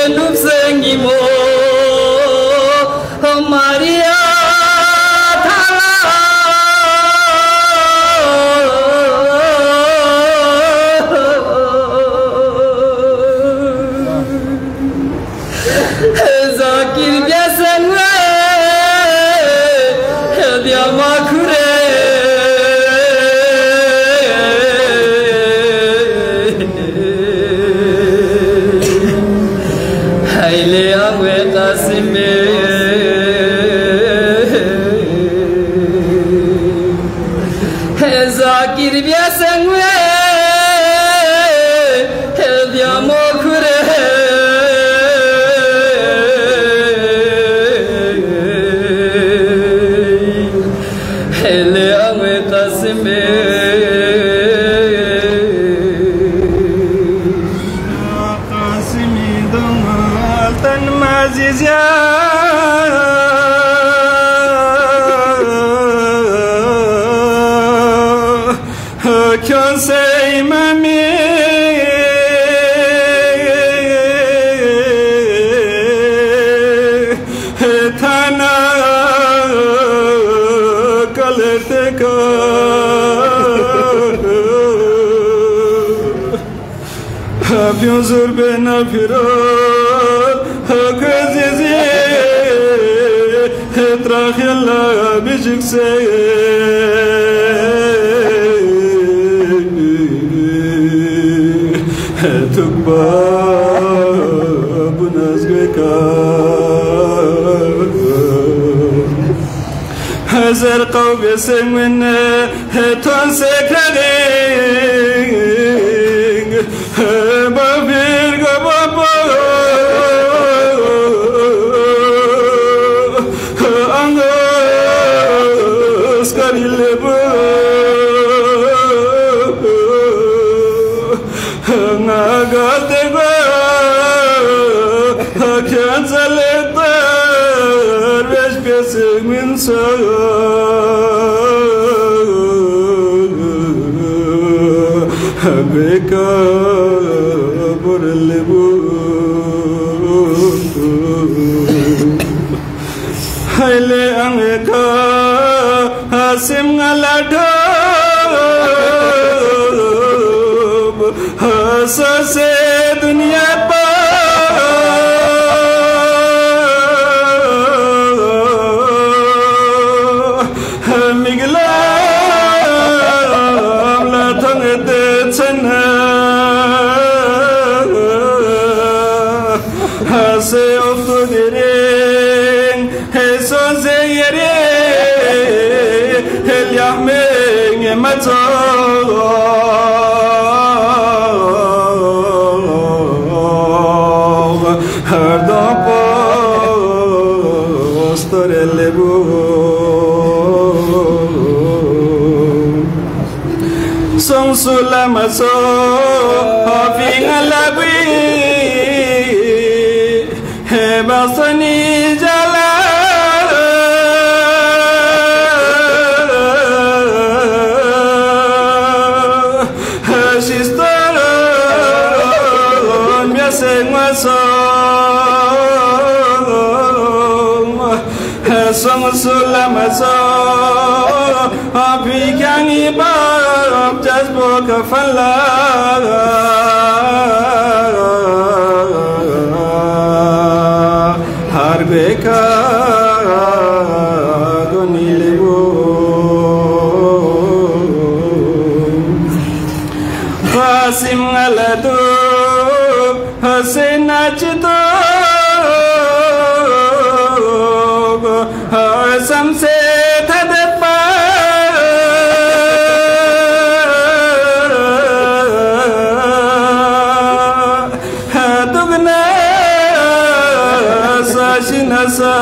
nupsengimo Maria Zakir biasenwe dia makure haile angwe tasime Zakir biasenwe dia makure Biozur bena firar Hakzizi Trakhilla bijikse Tukba bunazgeka Hazar qawbi sengwin Ton sekrade Beka borlebu haile angeka hasim ngaladab hasase dunia pa migla la thangte Hase ofto dirin Heson zeyere El yahmeng emato Her dapos torelebu Son sulamaso Hafing alabi Basani jala Shistara Miasengwaso Song Sulamaso Apikangi Bab Jasboka Fala Beka donilebu Fasim aladu Hasin achito Hasam se thadepa Dugna Shinasa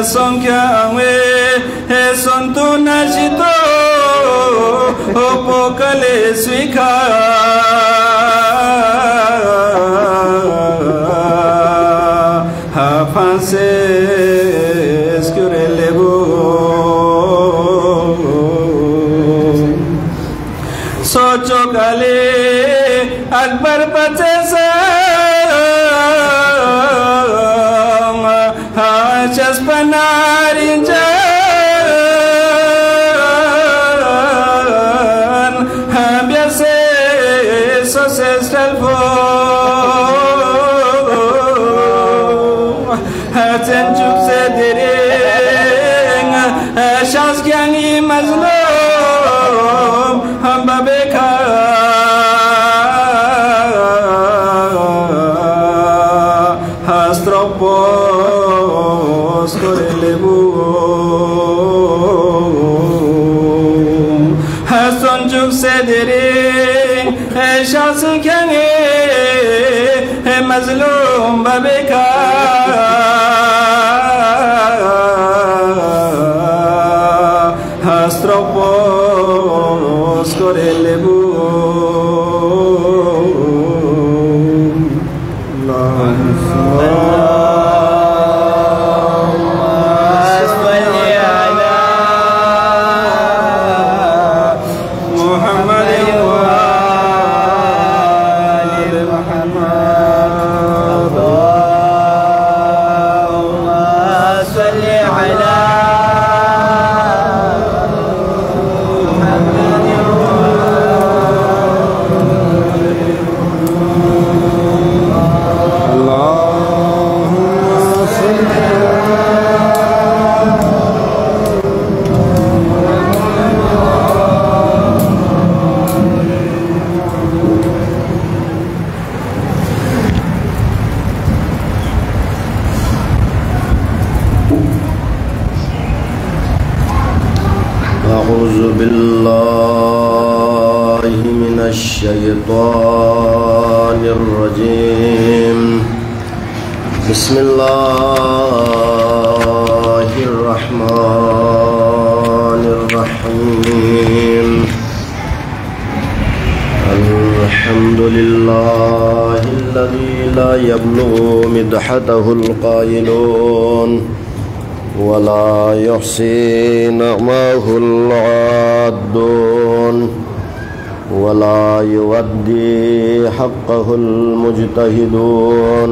Son kyawe Son tu najito Opokale swika Hafanse Skurelebu Sochokale Akbar बचे से चस्पनारी जान ब्यासे सोसेस्टल फो चंचुक से तेरे शास क्यांगी मजलूम हम बबेखा hastropos korelebu hasonjuk sedering shas kyange mazlum babeka hastropos korelebu الشيطان الرجيم بسم الله الرحمن الرحيم الحمد لله الذي لا يبلغ مدحته القائلون ولا يحصي نعمه العادون ولا يودي حقه المجتهدون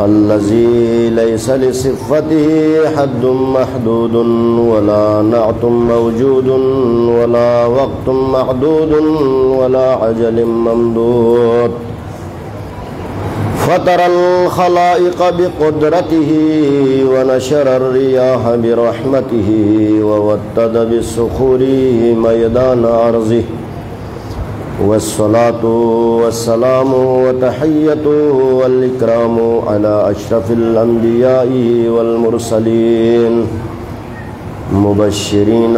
الذي ليس لصفته حد محدود ولا نعت موجود ولا وقت معدود ولا عجل ممدود فطر الخلائق بقدرته ونشر الرياح برحمته ووتد بالصخور ميدان أرضه والصلاة والسلام وتحية والإكرام على أشرف الأنبياء والمرسلين مبشرين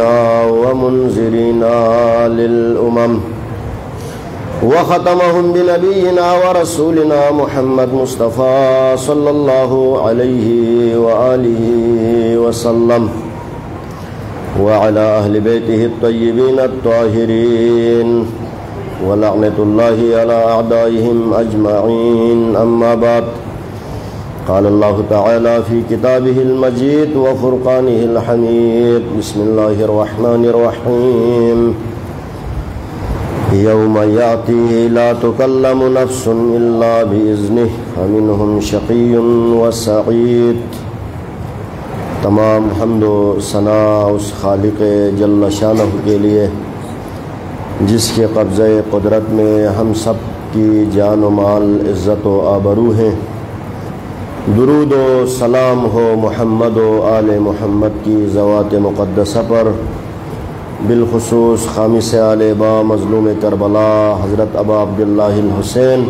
ومنذرين للأمم وختمهم بنبينا ورسولنا محمد مصطفى صلى الله عليه وآله وسلم وعلى أهل بيته الطيبين الطاهرين ولعنة الله على أعدائهم أجمعين أما بعد قال الله تعالى في كتابه المجيد وفرقانه الحميد بسم الله الرحمن الرحيم يوم يأتي لا تكلم نفس إلا بإذنه فمنهم شقي وسعيد तमाम हम्दो सना उस खालिक जल्ल शानहु के लिए जिसके कब्ज़े क़ुदरत में हम सब की जान व माल इज़्ज़त व आबरू हैं। दुरूद व सलाम हो मोहम्मद व आले मोहम्मद की ज़वात मुक़द्दसा पर, बिलखुसूस खामिस आले बा मज़लूम करबला हज़रत अबा अब्दुल्लाहिल हुसैन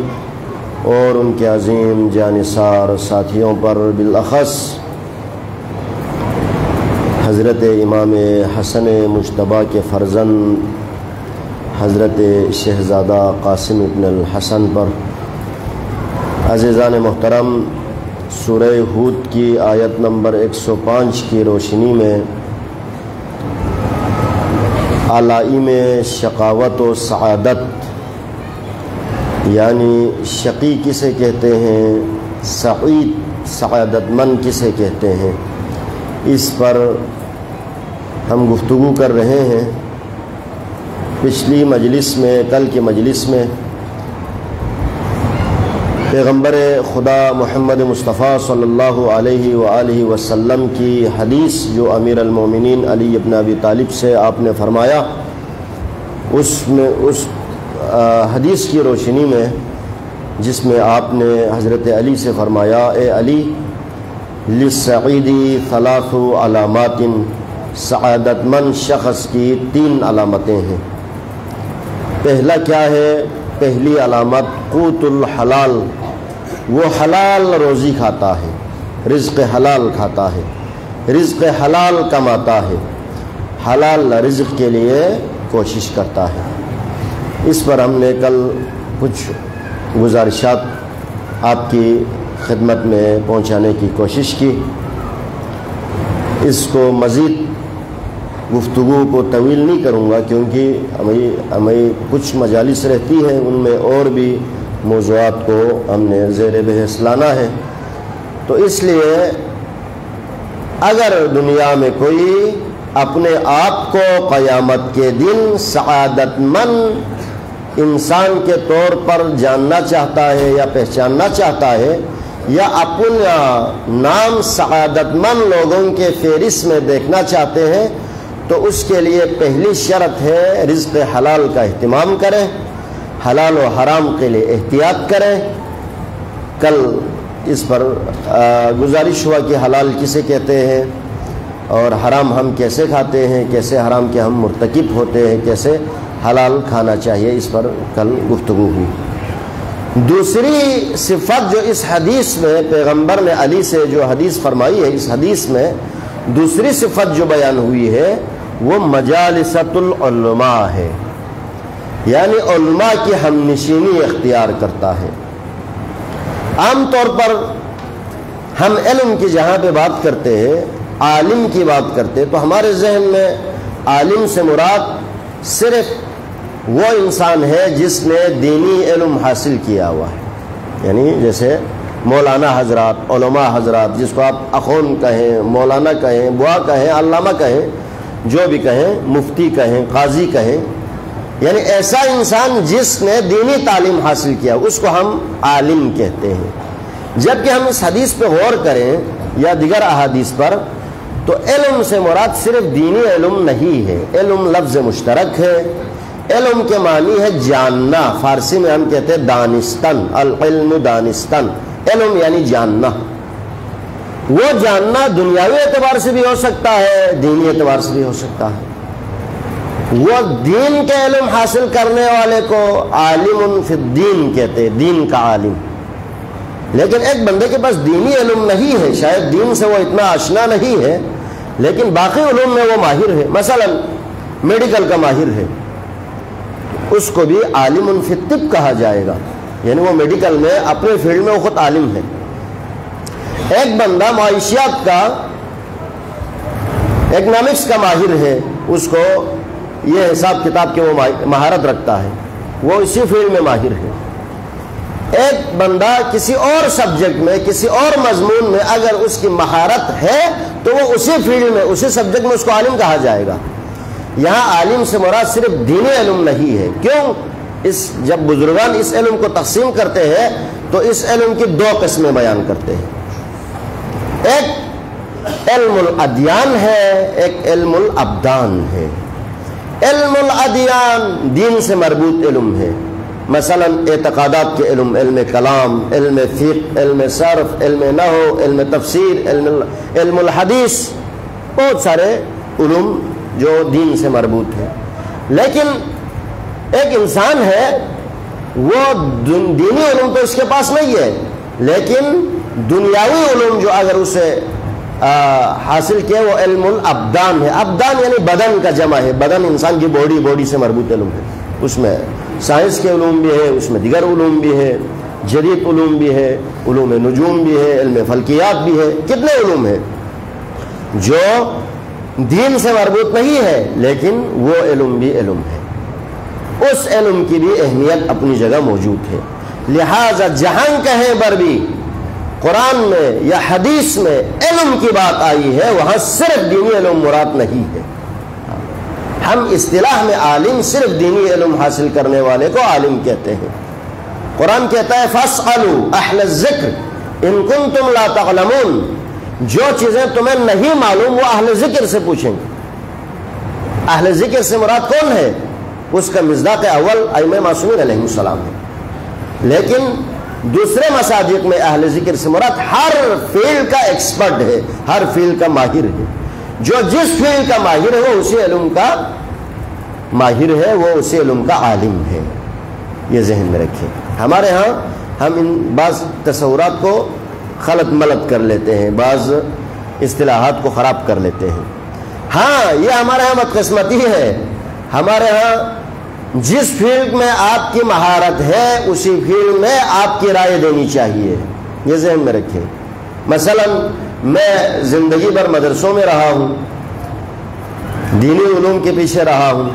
और उनके अज़ीम जानिसार साथियों पर, बिलअख़स हज़रत इमाम हसन मुज्तबा के फ़र्ज़ंद हज़रत शहज़ादा क़ासिम इब्न अल हसन पर। अज़ीज़ान मोहतरम, सूरह हूद की आयत नंबर 105 की रोशनी में अलाइम शकावत व सआदत यानी शक़ी किसे कहते हैं, सईद सआदतमंद किसे कहते हैं, इस पर हम गुफ्तगू कर रहे हैं। पिछली मजलिस में, कल की मजलिस में पैगम्बर खुदा मोहम्मद मुस्तफ़ा सल्लल्लाहु अलैहि वआलिहि वसल्लम की हदीस जो अमीर अल-मोमिनीन अली इब्न अबी तालिब से आपने फरमाया, उसमें उस हदीस की रोशनी में जिसमें आपने हज़रत अली से फरमाया, ए अली लिस्सईदी सलासु अलामातिन, सआदतमंद शख्स की 3 अलामतें हैं। पहला क्या है? पहली अलामत क़ूतुल हलाल, वो हलाल रोज़ी खाता है, रिज़्क़ हलाल खाता है, रिज़्क़ हलाल कमाता है, हलाल रिज़्क़ के लिए कोशिश करता है। इस पर हमने कल कुछ गुज़ारिशात आपकी खिदमत में पहुंचाने की कोशिश की। इसको मज़ीद गुफ्तगू को तवील नहीं करूँगा, क्योंकि हमें कुछ मजालिस रहती हैं, उनमें और भी मौज़ूआत को हमने ज़ेर बहस लाना है। तो इसलिए अगर दुनिया में कोई अपने आप को क़यामत के दिन सआदतमंद इंसान के तौर पर जानना चाहता है या पहचानना चाहता है, या अपना नाम सआदतमंद लोगों के फहरिस्त में देखना चाहते हैं, तो उसके लिए पहली शर्त है रिज़्क़ हलाल का अहतमाम करें, हलाल और हराम के लिए एहतियात करें। कल इस पर गुजारिश हुआ कि हलाल किसे कहते हैं और हराम हम कैसे खाते हैं, कैसे हराम के हम मुर्तकिब होते हैं, कैसे हलाल खाना चाहिए, इस पर कल गुफ्तगू हुई। दूसरी सिफत जो इस हदीस में पैगंबर ने अली से जो हदीस फरमाई है, इस हदीस में दूसरी सिफत जो बयान हुई है वो मजालिसतुल उलमा है, यानी उलमा की हमनशीनी इख्तियार करता है। आम तौर पर हम इल्म की जहाँ पे बात करते हैं, आलिम की बात करते हैं, तो हमारे जहन में आलिम से मुराद सिर्फ वो इंसान है जिसने दीनी इल्म हासिल किया हुआ है, यानी जैसे मौलाना हजरात, उलमा हजरात, जिसको आप अखौन कहें, मौलाना कहें, बुआ कहें, अल्लामा कहें, जो भी कहें, मुफ्ती कहें, काजी कहें, यानी ऐसा इंसान जिसने दीनी तालीम हासिल किया, उसको हम आलिम कहते हैं। जबकि हम इस हदीस पे गौर करें या दिगर अहादीस पर, तो इल्म से मुराद सिर्फ दीनी इल्म नहीं है। इल्म लफ्ज़ मुश्तरक है। इल्म के मानी है जानना, फारसी में हम कहते हैं दानिस्तन, अल इल्म दानिस्तन, इल्म यानी जानना। वो जानना दुनियावी एतबार से भी हो सकता है, दीनी एतबार से भी हो सकता है। वो दीन के इल्म हासिल करने वाले को आलिमुन फिद्दीन कहते हैं, दीन का आलिम। लेकिन एक बंदे के पास दीनी इल्म नहीं है, शायद दीन से वो इतना आशना नहीं है, लेकिन बाकी उलूम में वो माहिर है, मसलन मेडिकल का माहिर है, उसको भी आलिमुन फित्तिब कहा जाएगा, यानी वो मेडिकल में अपने फील्ड में वो खुद आलिम है। एक बंदा माइशियात का, इकनॉमिक्स का माहिर है, उसको ये हिसाब किताब के वो महारत रखता है, वो इसी फील्ड में माहिर है। एक बंदा किसी और सब्जेक्ट में, किसी और मजमून में अगर उसकी महारत है, तो वो उसी फील्ड में, उसी सब्जेक्ट में उसको आलिम कहा जाएगा। यहाँ आलिम से मुराद सिर्फ दीनी इल्म नहीं है। क्यों? जब बुजुर्गान इस इल्म को तकसीम करते हैं तो इस इल्म की 2 किस्में बयान करते हैं। एक इल्मुल अदियान है, एक इल्मुल अब्दान है। इल्मुल अदियान दीन से मरबूत इल्म है, मसलन एतकादात के इल्म, इल्म कलाम, इल्म फ़िक़्ह, इल्म सर्फ़, इल्म नहव, इल्म तफसीर, इल्मुल हदीस, बहुत सारे उलूम जो दीन से मरबूत है। लेकिन एक इंसान है, वो दीनी उलूम तो इसके पास नहीं है, लेकिन दुनियावी उलूम जो अगर उसे हासिल किया वो इल्मुल अब्दान है। अब्दान यानी बदन का जमा है, बदन इंसान की बॉडी से मरबूत इल्म है। उसमें साइंस के उलूम भी है, उसमें दिगर उलूम भी है, जदीद उलूम भी है, उलूम नुजूम भी है, इल्म फल्कियात भी है, कितने उलूम है जो दीन से मरबूत नहीं है, लेकिन वो इल्म भी इल्म है। उस इल्म की भी अहमियत अपनी जगह मौजूद है। लिहाजा जहां कहीं पर भी कुरान में या हदीस में इल्म की बात आई है, वहां सिर्फ दीनी इल्म मुराद नहीं है। हम इस्तिलाह में आलिम सिर्फ दीनी इल्म हासिल करने वाले को आलिम कहते हैं। कुरान कहता है फस्अलू अहल ज़िक्र इन कुंतुम ला तअलमून, जो चीजें तुम्हें नहीं मालूम वो अहल ज़िक्र से पूछेंगे। अहल ज़िक्र से मुराद कौन है? उसका मिज़दाक़ अव्वल अइम्मा मासूमीन अलैहिमुस्सलाम है। लेकिन दूसरे मसाजिद में अहल ज़िक्र से मुराद हर फील्ड का एक्सपर्ट है, हर फील्ड का माहिर है। जो जिस फील्ड का माहिर है वो उसी इल्म का माहिर है, वो उसी इल्म का आलिम है। ये जहन में रखें। हमारे यहाँ हम इन बाज़ तसव्वुरात को खलत मलत कर लेते हैं, बाज़ इस्तिलाहात को ख़राब कर लेते हैं। हाँ, ये हमारे यहाँ बदकिस्मती है। हमारे यहाँ जिस फील्ड में आपकी महारत है उसी फील्ड में आपकी राय देनी चाहिए, ये जहन में रखें। मसलन मैं ज़िंदगी भर मदरसों में रहा हूँ, दीनी उलूम के पीछे रहा हूँ,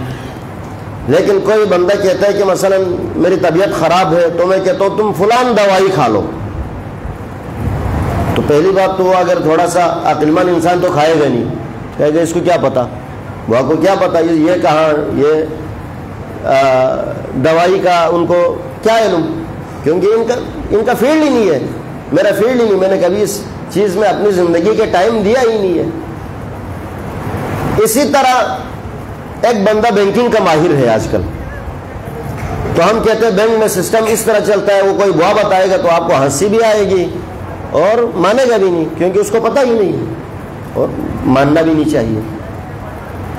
लेकिन कोई बंदा कहता है कि मसलन मेरी तबीयत ख़राब है, तो मैं कहता हूँ तुम फलान दवाई खा लो। तो पहली बात तो वो अगर थोड़ा सा अक्लमंद इंसान तो खाएगा नहीं, कहेगा इसको क्या पता, वो को क्या पता, ये कहाँ, ये दवाई का उनको क्या इल्म, क्योंकि इनका फील्ड ही नहीं है, मेरा फील्ड ही नहीं, मैंने कभी इस चीज़ में अपनी ज़िंदगी के टाइम दिया ही नहीं है। इसी तरह एक बंदा बैंकिंग का माहिर है आजकल, तो हम कहते हैं बैंक में सिस्टम इस तरह चलता है, वो कोई बुआ बताएगा तो आपको हंसी भी आएगी और मानेगा भी नहीं, क्योंकि उसको पता ही नहीं है और मानना भी नहीं चाहिए।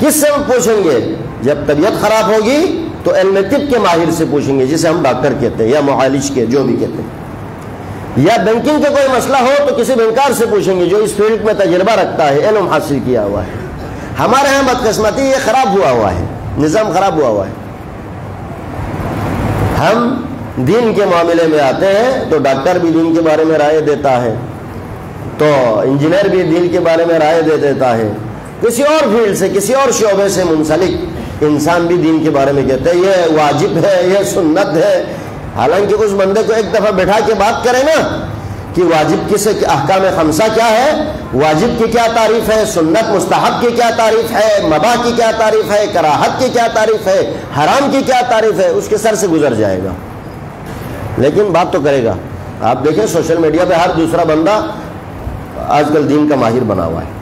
किससे हम पूछेंगे? जब तबीयत खराब होगी तो इल्म तिब के माहिर से पूछेंगे, जिसे हम डॉक्टर कहते हैं या मुआलिज के, जो भी कहते हैं। या बैंकिंग का कोई मसला हो तो किसी बैंकर से पूछेंगे जो इस फील्ड में तजर्बा रखता है, इल्म हासिल किया हुआ है। हमारे यहाँ बदकिस्मती ये खराब हुआ है, निज़ाम खराब हुआ है। हम दीन के मामले में आते हैं तो डॉक्टर भी दीन के बारे में राय देता है, तो इंजीनियर भी दीन के बारे में राय दे देता है, किसी और फील्ड से, किसी और शोबे से मुंसलिक इंसान भी दीन के बारे में कहते हैं ये वाजिब है, ये सुन्नत है। हालांकि उस बंदे को एक दफ़ा बैठा के बात करें ना कि वाजिब किसे, अहकाम खमसा क्या है, वाजिब की क्या तारीफ है, सुन्नत मुस्तहब की क्या तारीफ है, मबाह की क्या तारीफ है, कराहत की क्या तारीफ है, हराम की क्या तारीफ है, उसके सर से गुजर जाएगा, लेकिन बात तो करेगा। आप देखें सोशल मीडिया पे हर दूसरा बंदा आजकल दीन का माहिर बना हुआ है।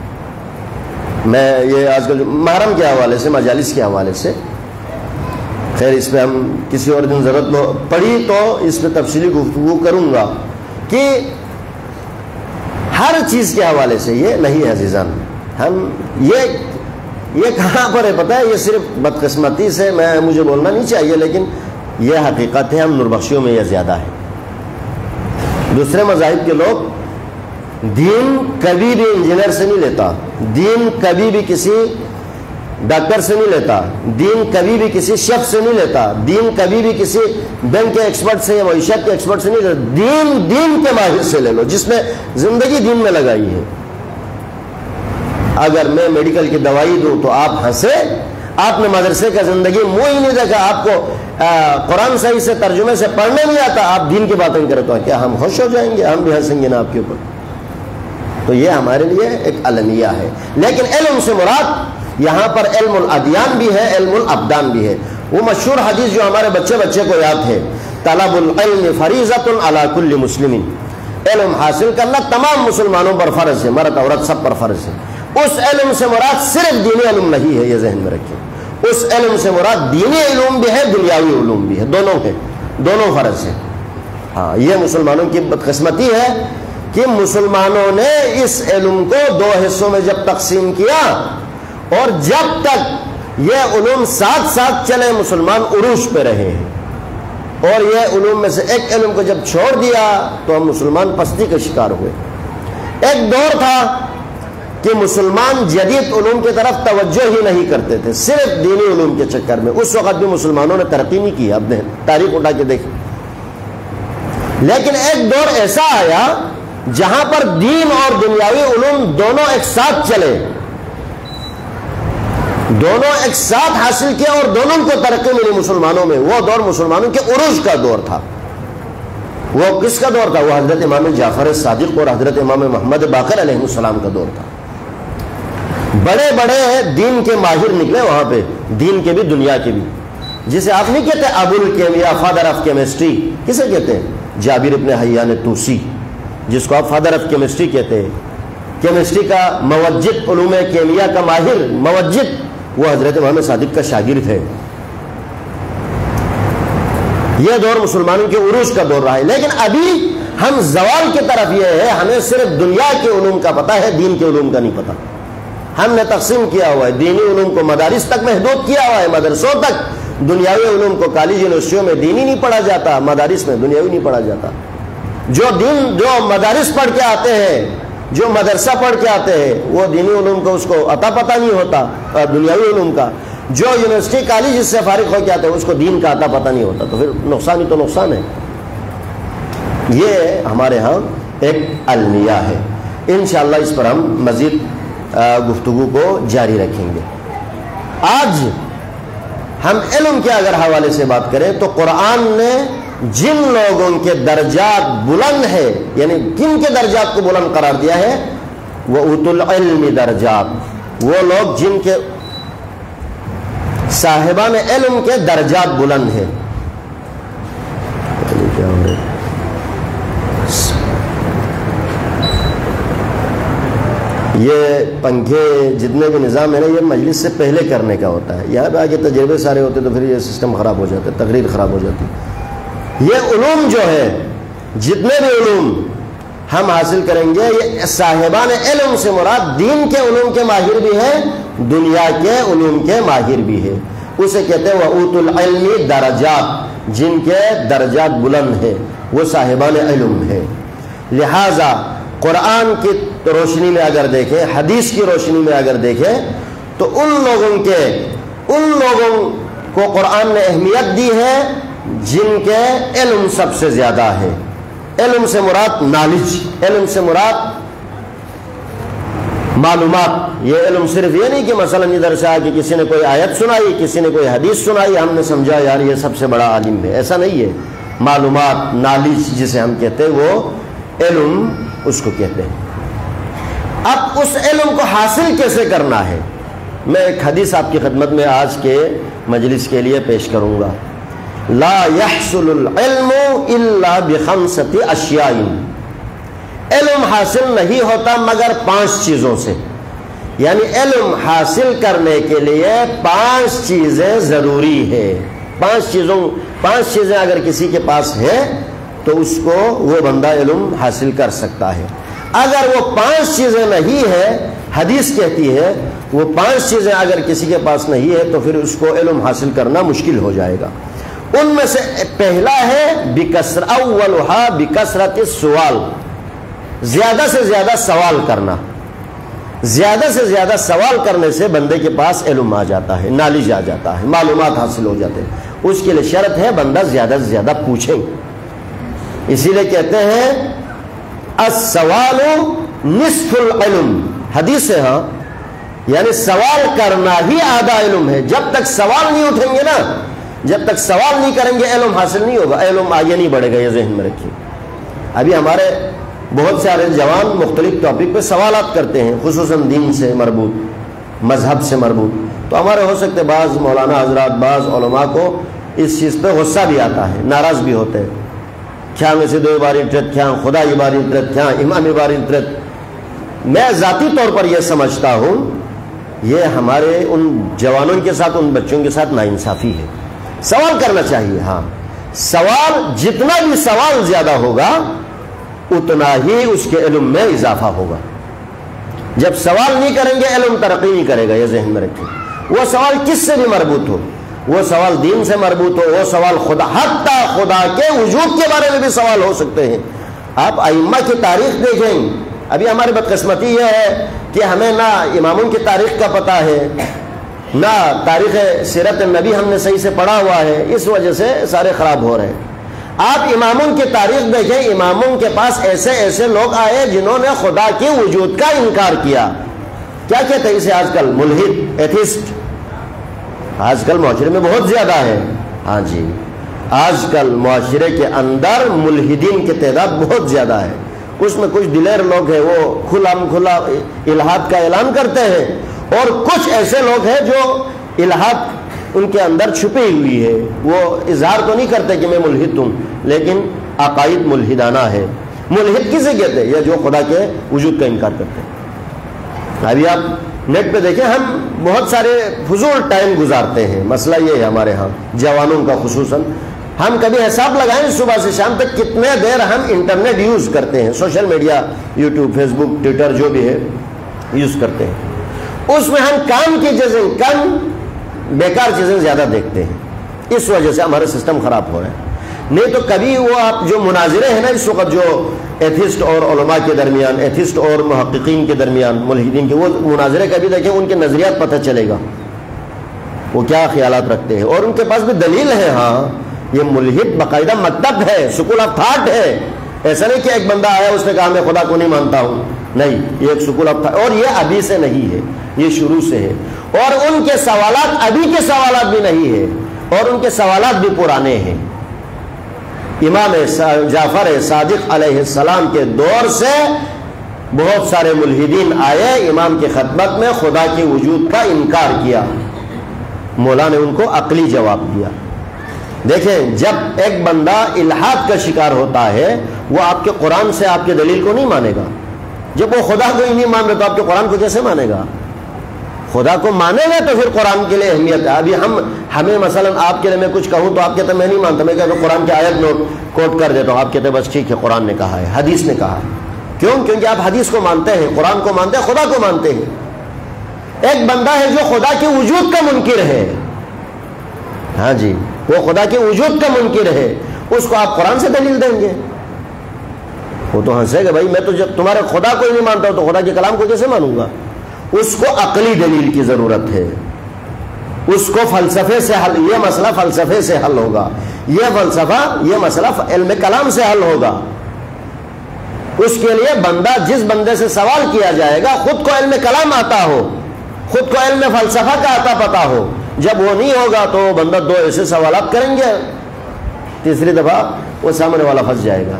मैं ये आजकल महरम के हवाले से, मजालिस के हवाले से, खैर इस पर हम किसी और दिन ज़रूरत पड़ी तो इस पर तफसीली गुफ्तगू करूँगा कि हर चीज़ के हवाले से ये नहीं है अज़ीज़ान। हम ये कहाँ पर है पता है, ये सिर्फ बदकिस्मती से मुझे बोलना नहीं चाहिए, लेकिन ये हकीकत है, हम नूरबख्शियों में यह ज़्यादा है। दूसरे मज़ाहिब के लोग दीन कभी भी इंजीनियर से नहीं लेता, दीन कभी भी किसी डॉक्टर से नहीं लेता, दीन कभी भी किसी शेफ से नहीं लेता, दीन कभी भी किसी बैंक के एक्सपर्ट से या मईशत के एक्सपर्ट से नहीं लेता। दीन के माहिर से ले लो, जिसने जिंदगी दीन में लगाई है। अगर मैं मेडिकल की दवाई दूं तो आप हंसे, आपने मदरसे का जिंदगी मुंह ही नहीं देखा, आपको कुरान सही से तर्जुमे से पढ़ने नहीं आता, आप दीन की बातें करें तो क्या हम खुश हो जाएंगे? हम भी हंसेंगे ना आपके ऊपर। तो ये हमारे लिए एक अलमिया है। लेकिन इल्म से मुराद यहाँ पर इल्मुल अदियान भी है, इल्मुल अब्दान भी है। वो मशहूर हदीस जो हमारे बच्चे को याद है, तलबुल इल्म फरीज़तुन अला कुल्ली मुस्लिमिन, इल्म हासिल करना तमाम मुसलमानों पर फ़र्ज है, मर्द औरत सब पर फ़र्ज है। उस इल्म से मुराद सिर्फ दीनी इल्म नहीं है, ये जहन में रखें। उस इल्म से मुराद दीनी इल्म भी है, दुनियावी इल्म भी है, दोनों है, दोनों फ़र्ज है। हाँ, ये मुसलमानों की बदकिस्मती है कि मुसलमानों ने इस इल्म को दो हिस्सों में जब तकसीम किया और जब तक ये उलूम साथ साथ चले मुसलमान उरूज पे रहे हैं, और ये उलूम में से एक इल्म को जब छोड़ दिया तो हम मुसलमान पस्ती के शिकार हुए। एक दौर था कि मुसलमान जदीद उलूम की तरफ तवज्जो ही नहीं करते थे, सिर्फ दीनी उलूम के चक्कर में। उस वक़्त भी मुसलमानों ने तरक्की नहीं की, अपने तारीख उठा के देखें। लेकिन एक दौर ऐसा आया जहां पर दीन और दुनियावी उलूम दोनों एक साथ चले, दोनों एक साथ हासिल किया और दोनों को तरक्की मिली मुसलमानों में। वो दौर मुसलमानों के उरूज का दौर था। वो किसका दौर था? वो हजरत इमाम जाफर सादिक और हजरत इमाम मोहम्मद बाकर अलैहिस्सलाम का दौर था। बड़े बड़े दीन के माहिर निकले वहां पे, दीन के भी दुनिया के भी। जिसे आप नहीं कहते अबुल केमिया, फादर ऑफ केमिस्ट्री, किसे कहते हैं? जाबिर इब्न हय्यान तूसी, जिसको आप फादर ऑफ केमिस्ट्री कहते हैं। केमिस्ट्री का मवज्जिद, उलूम केमिया का माहिर मवज्जिद, वो हजरत मोहम्मद सादिक का शागिर्द है। यह दौर मुसलमानों के उरूज का दौर रहा है। लेकिन अभी हम जवाल की तरफ यह है, हमें सिर्फ दुनिया के उलूम का पता है, दीन के उलूम का नहीं पता। हमने तकसीम किया हुआ है, दीनी उलूम को मदारिस तक महदूद किया हुआ है, मदरसों तक। दुनियावी उलूम को कॉलेज यूनिवर्सिटियों में दीनी नहीं पढ़ा जाता, मदारिस में दुनियावी नहीं पढ़ा जाता। जो मदारिस पढ़ के आते हैं, जो मदरसा पढ़ के आते हैं, वो दीनी उलूम को उसको अता पता नहीं होता, दुनियावी उलूम का। जो यूनिवर्सिटी कॉलेज से फारिग होकर आते हैं, उसको दीन का अता पता नहीं होता। तो फिर नुकसान ही तो नुकसान है। ये हमारे यहाँ एक अलमिया है। इंशाअल्लाह इस पर हम मजीद गुफ्तगू को जारी रखेंगे। आज हम इल्म के अगर हवाले से बात करें तो कुरान ने जिन लोगों के दर्जात बुलंद है, यानी किन के दर्जात को बुलंद करार दिया है, वो उतुल इल्मी दर्जात, वो लोग जिनके साहिबान इल्म के दर्जात बुलंद है। क्या हो रहा है? ये पंखे जितने भी निज़ाम है ना, ये मजलिस से पहले करने का होता है। यहाँ पे आगे तजर्बे सारे होते तो फिर ये सिस्टम ख़राब हो जाता है, तकरीर ख़राब हो जाती है। ये उलूम जो है, जितने भी उलूम हम हासिल करेंगे, ये साहिबान इल्म से मुराद दीन के उलूम के माहिर भी है, दुनिया के उलूम के माहिर भी है। उसे कहते हैं वऊतुल इल्मी दरजात, जिनके दर्जात बुलंद है, वो साहिबान इल्म है। लिहाजा कुरान की रोशनी में अगर देखें, हदीस की रोशनी में अगर देखें, तो उन लोगों को कुरान ने अहमियत दी है जिनके इल्म सबसे ज्यादा है। इल्म से मुराद नॉलेज, इल्म से मुराद मालूमात। ये इल्म सिर्फ ये नहीं कि मसलन इधर से आके किसी ने कोई आयत सुनाई, किसी ने कोई हदीस सुनाई, हमने समझा यार ये सबसे बड़ा आलिम है, ऐसा नहीं है। मालूमात, नॉलेज जिसे हम कहते हैं, वो इल्म उसको कहते हैं। अब उस इल्म को हासिल कैसे करना है, मैं एक हदीस आपकी खिदमत में आज के मजलिस के लिए पेश करूंगा। ला यहसुलुल इल्मु इल्ला बिखमसति अशियाइन, इल्म हासिल नहीं होता मगर 5 चीज़ों से। यानी इल्म हासिल करने के लिए 5 चीज़ें ज़रूरी है। 5 चीज़ें अगर किसी के पास है तो उसको वो बंदा इल्म हासिल कर सकता है। अगर वो 5 चीज़ें नहीं है, हदीस कहती है वो 5 चीज़ें अगर किसी के पास नहीं है तो फिर उसको इल्म हासिल करना मुश्किल हो जाएगा। उनमें से पहला है बिकसरत सवाल, ज्यादा से ज्यादा सवाल करना। ज्यादा से ज्यादा सवाल करने से बंदे के पास इल्म आ जाता है, नॉलेज आ जाता है, मालूमात हासिल हो जाते हैं। उसके लिए शर्त है बंदा ज्यादा से ज्यादा पूछे। इसीलिए कहते हैं अस्सवालु निस्फुल इल्म, हदीस है। हाँ, यानी सवाल करना ही आधा इल्म है। जब तक सवाल नहीं उठेंगे ना, जब तक सवाल नहीं करेंगे, इल्म हासिल नहीं होगा, इल्म आगे नहीं बढ़ेगा। ये ज़हन में रखिए। अभी हमारे बहुत सारे जवान मुख्तलिफ टॉपिक पे सवालात करते हैं, खुसूसन दीन से मरबूत, मजहब से मरबूत। तो हमारे हो सकते बाज़ मौलाना हजरात, बाज़ उलमा को इस चीज़ पे गुस्सा भी आता है, नाराज़ भी होते हैं। क्या में से 2 बार इतरत, क्या खुदा बार इतरत, क्या इमाम बार इतरत। मैं ज़ाती तौर पर यह समझता हूँ ये हमारे उन जवानों के साथ, उन बच्चों के साथ नाइंसाफ़ी है। सवाल करना चाहिए। हाँ, सवाल, जितना भी सवाल ज्यादा होगा उतना ही उसके इल्म में इजाफा होगा। जब सवाल नहीं करेंगे इल्म तरक्की नहीं करेगा, यह ज़हन में रखिए। वो सवाल किससे भी मरबूत हो, वो सवाल दीन से मरबूत हो, वो सवाल खुदा, हत्ता खुदा के वजूद के बारे में भी सवाल हो सकते हैं। आप अइम्मा की तारीख देखें। अभी हमारी बदकिस्मती यह है कि हमें ना इमामों की तारीख का पता है, ना तारीख़ सीरत नबी हमने सही से पढ़ा हुआ है। इस वजह से सारे ख़राब हो रहे हैं। आप इमामों की तारीख देखें, इमामों के पास ऐसे ऐसे लोग आए जिन्होंने खुदा के वजूद का इनकार किया। क्या कहते हैं इसे आजकल? मुल्हिद, एथिस्ट। आजकल मुआशरे में बहुत ज़्यादा है। हाँ जी, आजकल मुआशरे के अंदर मुल्हिदीन की तादाद बहुत ज़्यादा है। उसमें कुछ दिलेर लोग हैं, वो खुला इल्हाद का ऐलान करते हैं, और कुछ ऐसे लोग हैं जो इल्हाद उनके अंदर छुपी हुई है। वो इजहार तो नहीं करते कि मैं मुल्हिद हूँ, लेकिन अकाइद मुल्हिदाना है। मुल्हिद किसे कहते हैं? या जो खुदा के वजूद का इनकार करते हैं। अभी आप नेट पे देखें, हम बहुत सारे फजूल टाइम गुजारते हैं। मसला ये है हमारे यहाँ जवानों का खुसूसन, हम कभी हिसाब लगाएं सुबह से शाम तक कितने देर हम इंटरनेट यूज़ करते हैं, social media, YouTube, Facebook, Twitter जो भी है यूज़ करते हैं। उसमें हम काम की चीज़ें कम, बेकार चीज़ें ज़्यादा देखते हैं। इस वजह से हमारा सिस्टम ख़राब हो रहा है। नहीं तो कभी वो आप जो मुनाजिरे हैं ना इस वक्त, जो एथिस्ट और उलमा के दरमियान, एथिस्ट और मुहक्किकीन के दरमियान, मुल्हिदीन के, वो मुनाजिरे कभी देखें, उनके नज़रियात पता चलेगा वो क्या ख्यालात रखते हैं, और उनके पास भी दलील है। हाँ, ये मुल्हिद बाकायदा मकतब है, स्कूल ऑफ थॉट है। ऐसा नहीं कि एक बंदा आया उसने कहा मैं खुदा को नहीं मानता हूँ, नहीं, ये एक स्कूल ऑफ थॉट, और ये अभी से नहीं है, ये शुरू से है। और उनके सवालात अभी के सवालात भी नहीं है, और उनके सवालात भी पुराने हैं। इमाम जाफर सादिक अलैहिस्सलाम के दौर से बहुत सारे मुल्हिदीन आए, इमाम की खिदमत में खुदा के वजूद का इनकार किया। मौला ने उनको अक्ली जवाब दिया। देखें, जब एक बंदा इल्हाद का शिकार होता है, वो आपके कुरान से आपके दलील को नहीं मानेगा। जब वो खुदा को ही नहीं मान रहे तो आपके कुरान को कैसे मानेगा? खुदा को मानेगा तो फिर कुरान के लिए अहमियत है। अभी हमें मसलन आपके लिए मैं कुछ कहूँ तो आप कहते मैं नहीं मानता, मैं कहता कुरान की आयत कोट कर देता हूँ, आप कहते बस ठीक है, कुरान ने कहा है, हदीस ने कहा है। क्यों? क्योंकि आप हदीस को मानते हैं, कुरान को मानते हैं, खुदा को मानते हैं। एक बंदा है जो खुदा के वजूद का मुनकिर है, हाँ जी, वो खुदा के वजूद का मुनकिर है, उसको आप कुरान से दलील देंगे? वो तो हंसेगा, भाई मैं तो जब तुम्हारे खुदा को ही नहीं मानता हूं तो खुदा के कलाम को कैसे मानूंगा? उसको अकली दलील की जरूरत है, उसको फलसफे से हल, ये मसला फलसफे से हल होगा, ये फलसफा, ये मसला इल्म कलाम से हल होगा। उसके लिए बंदा, जिस बंदे से सवाल किया जाएगा, खुद को इल्म कलाम आता हो, खुद को इल्म फलसफा का आता पता हो। जब वो नहीं होगा तो बंदा दो ऐसे सवालात करेंगे, तीसरी दफा वो सामने वाला फंस जाएगा,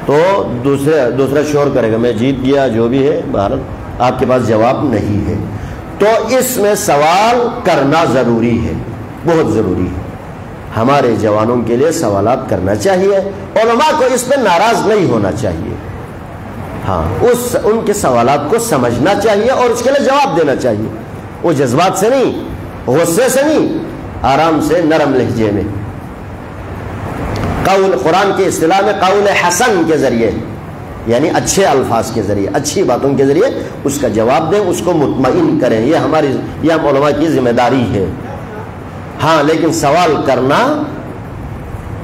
तो दूसरा शोर करेगा मैं जीत गया, जो भी है, भारत आपके पास जवाब नहीं है। तो इसमें सवाल करना जरूरी है, बहुत जरूरी है। हमारे जवानों के लिए सवालात करना चाहिए, उलमा को इस पर नाराज नहीं होना चाहिए। हाँ, उनके सवालात को समझना चाहिए और उसके लिए जवाब देना चाहिए। वो जज्बात से नहीं, गुस्से से नहीं, आराम से, नरम लहजे में। कौल, कुरान के इस्तिलाह में कौल हसन के जरिए, यानी अच्छे अल्फाज के जरिए, अच्छी बातों के जरिए उसका जवाब दें, उसको मुतमईन करें। ये हम उलमा की जिम्मेदारी है। हाँ, लेकिन सवाल करना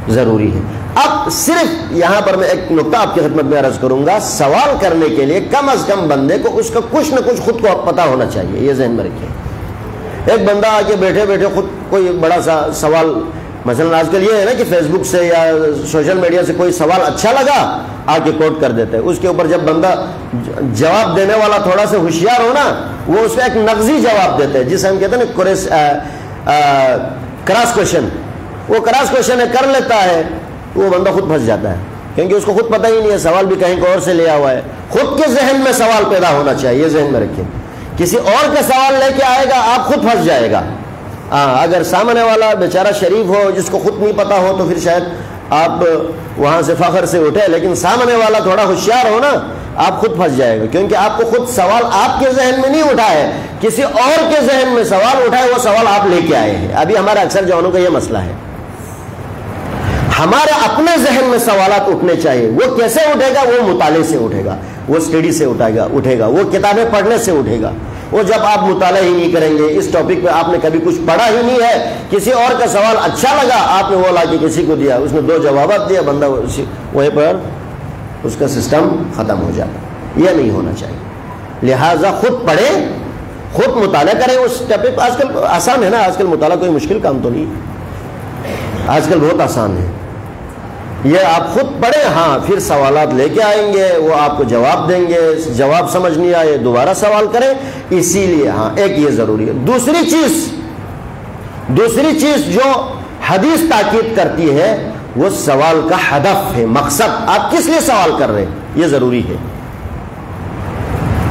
जरूरी है। अब सिर्फ यहां पर मैं एक नुक्ता आपकी खिदमत में अर्ज करूंगा, सवाल करने के लिए कम अज कम बंदे को उसका कुछ न कुछ खुद को पता होना चाहिए, ये ज़हन में रखिए। एक बंदा आके बैठे बैठे खुद कोई बड़ा सा सवाल, मसलन आजकल ये है ना कि फेसबुक से या सोशल मीडिया से कोई सवाल अच्छा लगा, आके कोट कर देते हैं। उसके ऊपर जब बंदा जवाब देने वाला थोड़ा सा होशियार हो ना, वो उसमें एक नगजी जवाब देते हैं, जिसे हम कहते हैं ना क्रॉस क्वेश्चन। वो क्रॉस क्वेश्चन कर लेता है, वो बंदा खुद फंस जाता है, क्योंकि उसको खुद पता ही नहीं है, सवाल भी कहीं और से लिया हुआ है। खुद के जहन में सवाल पैदा होना चाहिए, जहन में रखिए। किसी और का सवाल लेके आएगा, आप खुद फंस जाएगा। अगर सामने वाला बेचारा शरीफ हो, जिसको खुद नहीं पता हो, तो फिर शायद आप वहां से फखर से उठे, लेकिन सामने वाला थोड़ा होशियार हो ना, आप खुद फंस जाएगा, क्योंकि आपको खुद सवाल आपके जहन में नहीं उठा है, किसी और के जहन में सवाल उठा है, वो सवाल आप लेके आए हैं। अभी हमारे अक्सर जवानों का यह मसला है, हमारे अपने जहन में सवालात उठने चाहिए। वो कैसे उठेगा? वो मुताले से उठेगा, वो स्टडी से उठेगा, वो किताबें पढ़ने से उठेगा। वो जब आप मुताला ही नहीं करेंगे, इस टॉपिक पे आपने कभी कुछ पढ़ा ही नहीं है, किसी और का सवाल अच्छा लगा, आपने वो ला के किसी को दिया, उसने दो जवाब दिया, बंदा वहीं पर उसका सिस्टम खत्म हो जाता। यह नहीं होना चाहिए। लिहाजा खुद पढ़े, खुद मुताला करें उस टॉपिक। आजकल आसान है ना, आजकल मुताला कोई मुश्किल काम तो नहीं, आजकल बहुत आसान है। ये आप खुद पढ़े, हाँ, फिर सवालात लेके आएंगे, वो आपको जवाब देंगे, जवाब समझ नहीं आए दोबारा सवाल करें। इसीलिए हाँ, एक ये जरूरी है। दूसरी चीज जो हदीस ताकीद करती है, वो सवाल का हदफ है, मकसद, आप किस लिए सवाल कर रहे हैं, ये जरूरी है।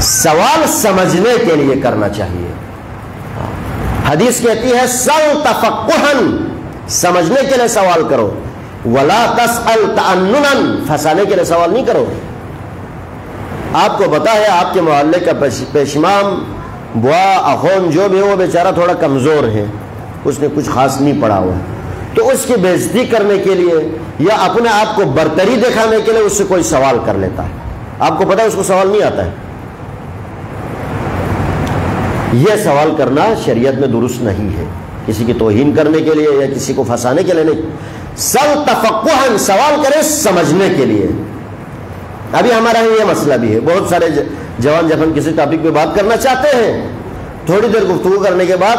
सवाल समझने के लिए करना चाहिए। हदीस कहती है सल तफक्कुहन, समझने के लिए सवाल करो, वला तसअल तअन्नुनन, फंसाने के लिए सवाल नहीं करो। आपको पता है आपके मोहल्ले का पेशमाम बुआ अखोन जो भी हो, बेचारा थोड़ा कमज़ोर है, उसने कुछ खास नहीं पढ़ा हुआ, तो उसकी बेइज्जती करने के लिए या अपने आप को बरतरी दिखाने के लिए उससे कोई सवाल कर लेता है। आपको पता है उसको सवाल नहीं आता है। यह सवाल करना शरीयत में दुरुस्त नहीं है, किसी की तौहीन करने के लिए या किसी को फंसाने के लिए नहीं। सल तफक्कुहन, सवाल करें समझने के लिए। अभी हमारा ये मसला भी है, बहुत सारे जवान जब हम किसी टॉपिक पे बात करना चाहते हैं, थोड़ी देर गुफ्तगू करने के बाद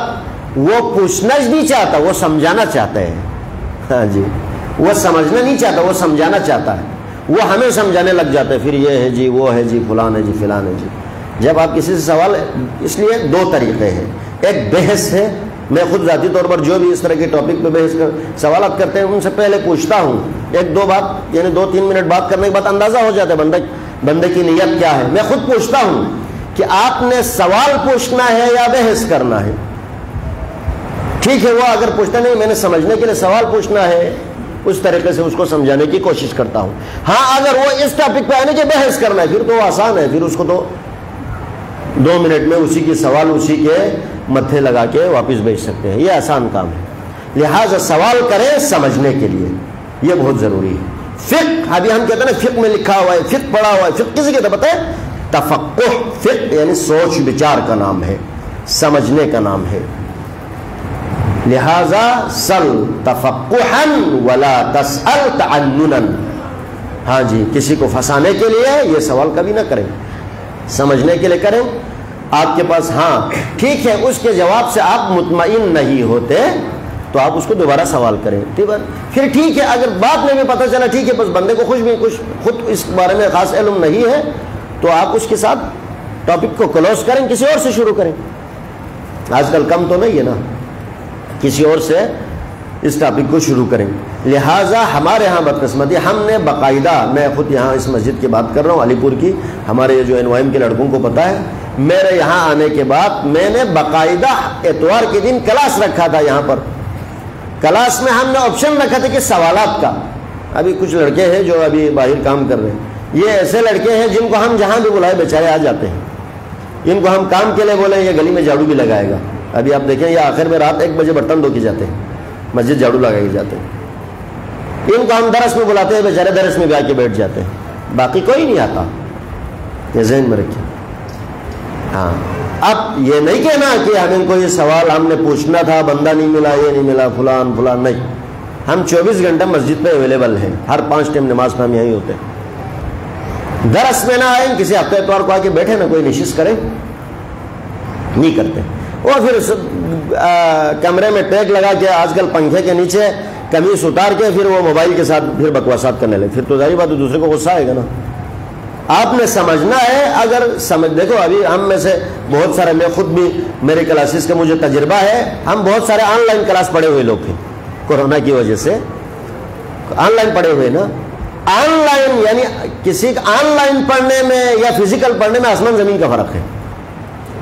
वो पूछना नहीं चाहता, वो समझाना चाहते हैं। हाँ जी, वो समझना नहीं चाहता, वो समझाना चाहता है, वो हमें समझाने लग जाते हैं, फिर ये है जी, वो है जी, फलान है जी, फिलान है जी। जब आप किसी से सवाल, इसलिए दो तरीके हैं, एक बहस है, मैं खुद ज़ाती तौर पर जो भी इस तरह के टॉपिक पे बहस कर सवाल करते हैं उनसे पहले पूछता हूँ, एक दो बात यानी 2-3 मिनट बात करने के बाद अंदाज़ा हो जाता है बंदे की नीयत क्या है। मैं खुद पूछता हूँ कि आपने सवाल पूछना है या बहस करना है। ठीक है, वो अगर पूछता नहीं मैंने समझने के लिए सवाल पूछना है, उस तरीके से उसको समझाने की कोशिश करता हूँ। हाँ, अगर वो इस टॉपिक पे आने के बहस करना है फिर तो आसान है, फिर उसको तो 2 मिनट में उसी की सवाल उसी के मत्थे लगा के वापस भेज सकते हैं, ये आसान काम है। लिहाजा सवाल करें समझने के लिए, ये बहुत जरूरी है। फिक्र, अभी हम कहते हैं ना फिक्र में लिखा हुआ है, फिक्र पढ़ा हुआ है, फिक्र किसी कहते पता है? तफक्कुह, फिक्र यानी सोच विचार का नाम है, समझने का नाम है। लिहाजा सल तफक्कुहन वला तसअल तअन्नुनन। हाँ जी, किसी को फंसाने के लिए ये सवाल कभी ना करें, समझने के लिए करें। आपके पास हाँ ठीक है, उसके जवाब से आप मुतमईन नहीं होते तो आप उसको दोबारा सवाल करें, ठीक है। फिर ठीक है, अगर बाद में भी पता चला ठीक है बस बंदे को कुछ खुद इस बारे में खास इल्म नहीं है, तो आप उसके साथ टॉपिक को क्लोज करें, किसी और से शुरू करें। आजकल कम तो नहीं है ना, किसी और से इस टॉपिक को शुरू करें। लिहाजा हमारे यहाँ बदकिस्मती, हमने बाकायदा, मैं खुद यहाँ इस मस्जिद की बात कर रहा हूँ अलीपुर की, हमारे ये जो एनवाइम के लड़कों को पता है, मेरे यहाँ आने के बाद मैंने बाकायदा एतवार के दिन क्लास रखा था। यहाँ पर क्लास में हमने ऑप्शन रखा था कि सवालात का। अभी कुछ लड़के हैं जो अभी बाहर काम कर रहे हैं, ये ऐसे लड़के हैं जिनको हम जहाँ भी बुलाए बेचारे आ जाते हैं। इनको हम काम के लिए बोले, ये गली में झाड़ू भी लगाएगा। अभी आप देखें, ये आखिर में रात 1 बजे बर्तन धो के जाते हैं, मस्जिद झाड़ू लगा के जाते हैं। इनको हम दरस में बुलाते हैं, बेचारे दरस में भी आके बैठ जाते हैं, बाकी कोई नहीं आता, ये ज़हन में रखिए। हाँ, अब ये नहीं कहना कि हमें कोई सवाल हमने पूछना था, बंदा नहीं मिला, ये नहीं मिला, फुलान फुलान, नहीं। हम 24 घंटे मस्जिद पे अवेलेबल हैं, हर 5 टाइम नमाज में हम यहीं होते हैं। दरस में ना आए, किसी हफ्ते एतवार को आके बैठे ना कोई निशिश करे, नहीं करते। और फिर कमरे में टैग लगा के, आजकल पंखे के नीचे कमीज उतार के फिर वो मोबाइल के साथ फिर बकवासात करने लगे, फिर तो जाहिर बात है दूसरे को गुस्सा आएगा ना। आपने समझना है, अगर समझ, देखो अभी हम में से बहुत सारे, मैं खुद भी, मेरे क्लासेस का मुझे तजुर्बा है, हम बहुत सारे ऑनलाइन क्लास पढ़े हुए लोग हैं, कोरोना की वजह से ऑनलाइन पढ़े हुए ना। ऑनलाइन यानी किसी ऑनलाइन पढ़ने में या फिजिकल पढ़ने में आसमान जमीन का फर्क है।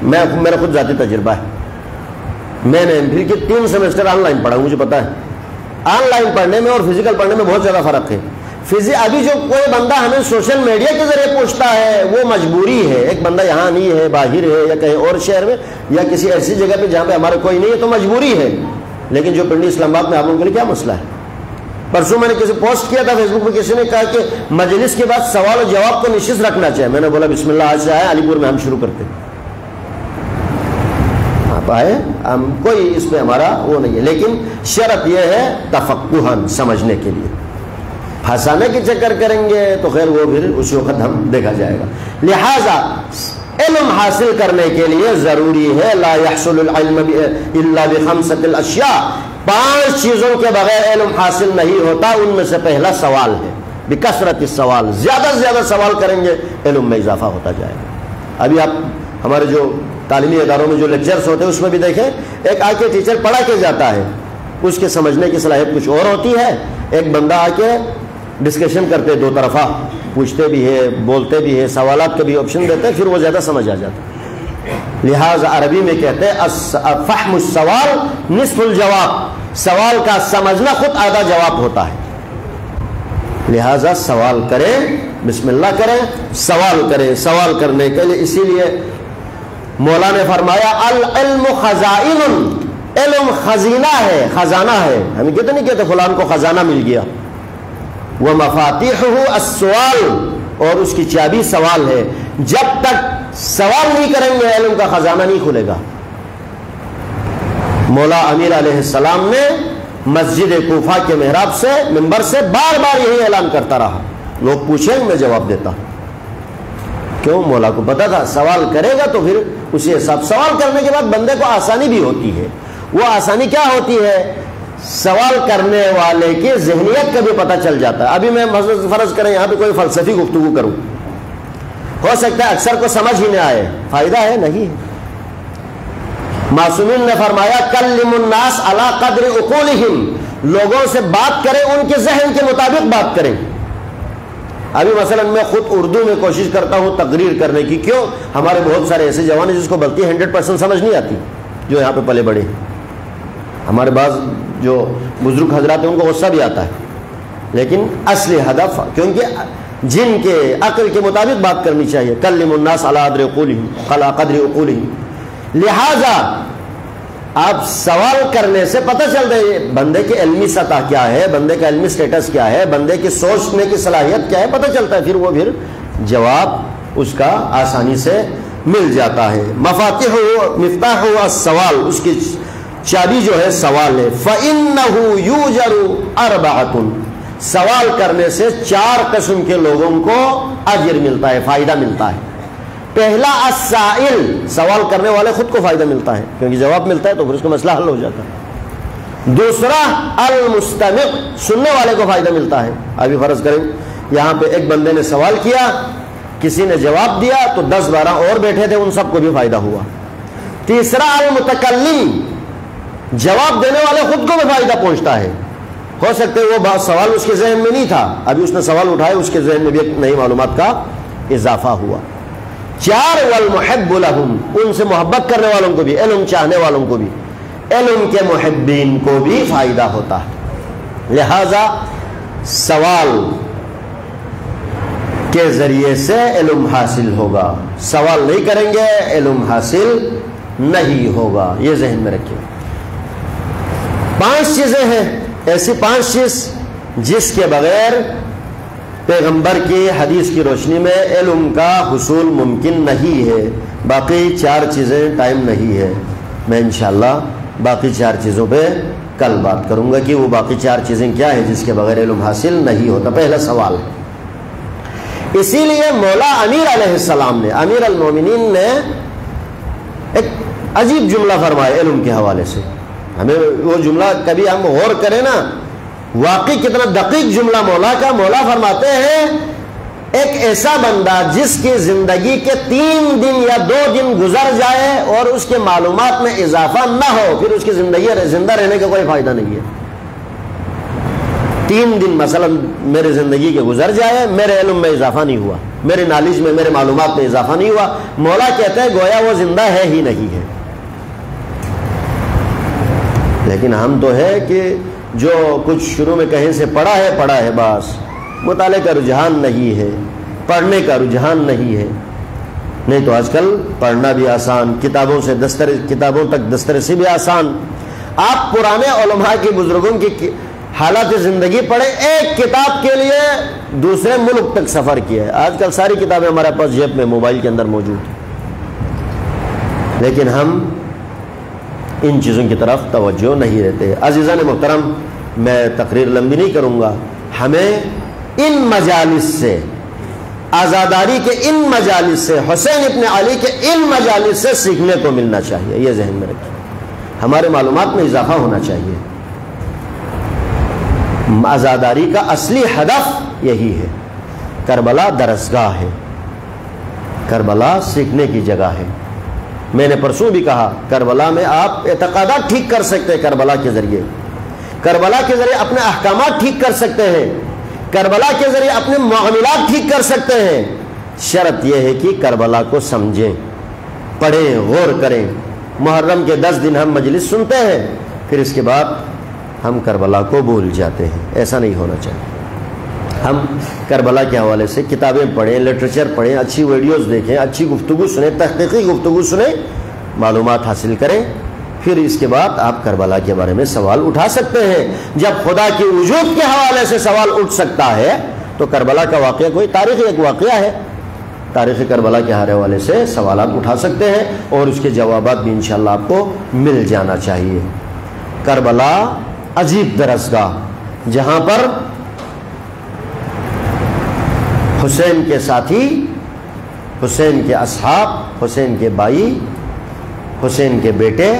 मेरा खुद जाती तजुर्बा है, मैंने फिर के 3 सेमेस्टर ऑनलाइन पढ़ा, मुझे पता है ऑनलाइन पढ़ने में और फिजिकल पढ़ने में बहुत ज़्यादा फ़र्क है। अभी जो कोई बंदा हमें सोशल मीडिया के जरिए पूछता है, वो मजबूरी है। एक बंदा यहाँ नहीं है, बाहर है, या कहीं और शहर में या किसी ऐसी जगह पे जहाँ पे हमारे कोई नहीं है, तो मजबूरी है। लेकिन जो पिंडी इस्लामाबाद में आप लोगों के लिए क्या मसला है? परसों मैंने किसी पोस्ट किया था फेसबुक पर, किसी ने कहा कि मजलिस के बाद सवाल और जवाब को निश्चित रखना चाहिए। मैंने बोला बिस्मिल्लाह, आज से आए अलीपुर में हम शुरू करते हैं, आप आए, हम कोई इस पर हमारा वो नहीं है, लेकिन शर्त यह है तफक्कुहन, समझने के लिए। फंसाने के चक्कर करेंगे तो खैर वो फिर उस वक्त हम देखा जाएगा। लिहाजा इल्म हासिल करने के लिए जरूरी है, ला यहसुलुल इल्म इल्ला बिखमसतिल अशिया, 5 चीजों के बगैर इल्म हासिल नहीं होता। उनमें से पहला सवाल है, बिकसरत सवाल, ज्यादा से ज्यादा सवाल करेंगे इल्म में इजाफा होता जाएगा। अभी आप हमारे जो तालीमी इदारों में जो लेक्चर्स होते हैं उसमें भी देखें, एक आके टीचर पढ़ा के जाता है, उसके समझने की सलाहियत कुछ और होती है। एक बंदा आके डिस्कशन करते, 2 तरफा पूछते भी है, बोलते भी है, सवालात के भी ऑप्शन देते हैं, फिर वो ज़्यादा समझ आ जाता है। लिहाजा अरबी में कहते हैं फ़हमुस सवाल निस्फुल जवाब, सवाल का समझना खुद आधा जवाब होता है। लिहाजा सवाल करें, बिस्मिल्लाह करें, सवाल करें। सवाल करने के लिए इसीलिए मौला ने फरमाया अल इल्मु खज़ाइनुन, इल्म खजीना है, खजाना है। हम कहते नहीं कहते फलान को खजाना मिल गया। वह मफातिहुहु अस्सवाल, और उसकी चाबी सवाल है। जब तक सवाल नहीं करेंगे इल्म का खजाना नहीं खुलेगा। मौला अमीर अलैहिस्सलाम ने मस्जिद कूफा के मेहराब से, मिंबर से बार बार यही ऐलान करता रहा, लोग पूछेंगे मैं जवाब देता। क्यों? मौला को पता था सवाल करेगा तो फिर उसी हिसाब। सवाल करने के बाद बंदे को आसानी भी होती है। वो आसानी क्या होती है? सवाल करने वाले की ज़हनियत का भी पता चल जाता है। अभी मैं फर्ज करें यहाँ पे कोई फलसफी गुफ्तगू करूँ, हो सकता है अक्सर को समझ ही नहीं आए, फायदा है नहीं है। मासूमीन ने फरमाया कल्लिमुन्नास अला क़द्रि उक़ूलिहिम, लोगों से बात करें उनके जहन के मुताबिक बात करें। अभी मसलन मैं खुद उर्दू में कोशिश करता हूँ तकरीर करने की। क्यों? हमारे बहुत सारे ऐसे जवान हैं जिसको बल्कि 100% समझ नहीं आती, जो यहाँ पे पले बड़े। हमारे पास जो बुजुर्ग हजरात हैं उनको गुस्सा भी आता है, लेकिन असली हदफ, क्योंकि जिनके अक्ल के मुताबिक बात करनी चाहिए। कल्लिमुन्नास अला क़द्रि उक़ूलिहिम। लिहाजा आप सवाल करने से पता चलता है बंदे की इल्मी सतह क्या है, बंदे का इल्मी स्टेटस क्या है, बंदे की सोचने की सलाहियत क्या है, पता चलता है। फिर जवाब उसका आसानी से मिल जाता है। मिफ्ताहु अस्सवाल, उसकी चाबी जो है सवाल है। फ़इन्नहु यूजरु अर्बअतुन, सवाल करने से 4 किस्म के लोगों को अजर मिलता है, फायदा मिलता है। पहला अस्साइल, सवाल करने वाले खुद को फायदा मिलता है क्योंकि जवाब मिलता है तो फिर उसका मसला हल हो जाता है। दूसरा अल मुस्तमिअ, सुनने वाले को फायदा मिलता है। अभी फर्ज करें यहाँ पे एक बंदे ने सवाल किया, किसी ने जवाब दिया, तो 10-12 और बैठे थे, उन सबको भी फायदा हुआ। तीसरा अल मुतकल्लिम, जवाब देने वाले खुद को भी फायदा पहुंचता है। हो सकता है वो सवाल उसके जहन में नहीं था, अभी उसने सवाल उठाया, उसके जहन में भी एक नई मालूमात का इजाफा हुआ। 4 वल मुहिब्बु लहुम, उनसे मोहब्बत करने वालों को भी, इल्म चाहने वालों को भी, इल्म के मुहिब्बीन को भी फायदा होता है। लिहाजा सवाल के जरिए से इल्म हासिल होगा, सवाल नहीं करेंगे इल्म हासिल नहीं होगा। ये जहन में रखिए। 5 चीजें हैं ऐसी, 5 चीज जिसके बगैर पैगंबर की हदीस की रोशनी में इल्म का हुसूल मुमकिन नहीं है। बाकी 4 चीज़ें टाइम नहीं है। मैं इंशाअल्लाह बाकी 4 चीज़ों पे कल बात करूंगा कि वो बाकी 4 चीज़ें क्या है जिसके बगैर इल्म हासिल नहीं होता। पहला सवाल, इसीलिए मौला अमीर अलैहिस्सलाम ने, अमीर अल मोमिनीन ने एक अजीब जुमला फरमाया इल्म के हवाले से। हमें वो जुमला कभी हम गौर करें ना, वाकई कितना दकीक जुमला मौला का। मौला फरमाते हैं एक ऐसा बंदा जिसकी जिंदगी के 3 दिन या 2 दिन गुजर जाए और उसके मालूमात में इजाफा ना हो, फिर उसकी जिंदगी जिंदा रहने का कोई फायदा नहीं है। 3 दिन मसलन मेरे जिंदगी के गुजर जाए, मेरे इल्म में इजाफा नहीं हुआ, मेरे नॉलेज में, मेरे मालूमात में इजाफा नहीं हुआ, मौला कहते हैं गोया वो जिंदा है ही नहीं है। लेकिन हम तो है कि जो कुछ शुरू में कहीं से पढ़ा है बस, मुताले का रुझान नहीं है, पढ़ने का रुझान नहीं है। नहीं तो आजकल पढ़ना भी आसान, किताबों तक दस्तरसी भी आसान। आप पुराने उलमा की, बुजुर्गों की हालात ज़िंदगी पढ़े, एक किताब के लिए दूसरे मुल्क तक सफ़र किया है। आजकल सारी किताबें हमारे पास जेब में, मोबाइल के अंदर मौजूद है, लेकिन हम इन चीज़ों की तरफ तवज्जो नहीं देते। अज़ीज़ान मोहतरम, मैं तकरीर लंबी नहीं करूँगा। हमें इन मजालिस से, आज़ादारी के इन मजालिस से, हुसैन इब्न अली के इन मजालिस से सीखने को मिलना चाहिए। ये जहन में रखिए, हमारे मालूमात में इजाफा होना चाहिए। आज़ादारी का असली हदफ यही है। करबला दरसगाह है, करबला सीखने की जगह है। मैंने परसों भी कहा, करबला में आप एतक़ादात ठीक कर सकते हैं। करबला के ज़रिए अपने अहकामात ठीक कर सकते हैं, करबला के ज़रिए अपने मामलात ठीक कर सकते हैं। शर्त यह है कि करबला को समझें। पढ़ें, गौर करें। मुहर्रम के 10 दिन हम मजलिस सुनते हैं, फिर इसके बाद हम करबला को भूल जाते हैं। ऐसा नहीं होना चाहिए। हम करबला के हवाले से किताबें पढ़ें, लिटरेचर पढ़ें, अच्छी वीडियोस देखें, अच्छी गुफ्तगू सुने, तहकीकी गुफ्तगू सुने, मालूमात हासिल करें। फिर इसके बाद आप करबला के बारे में सवाल उठा सकते हैं। जब खुदा की वजूद के हवाले से सवाल उठ सकता है तो करबला का वाक़या कोई तारीख़ी एक वाक़या है, तारीख़ करबला के हवाले से सवाल आप उठा सकते हैं और उसके जवाबात भी इंशाअल्लाह आपको मिल जाना चाहिए। करबला अजीब दरसगाह, जहाँ पर हुसैन के साथी, हुसैन के असहाब, हुसैन के भाई, हुसैन के बेटे,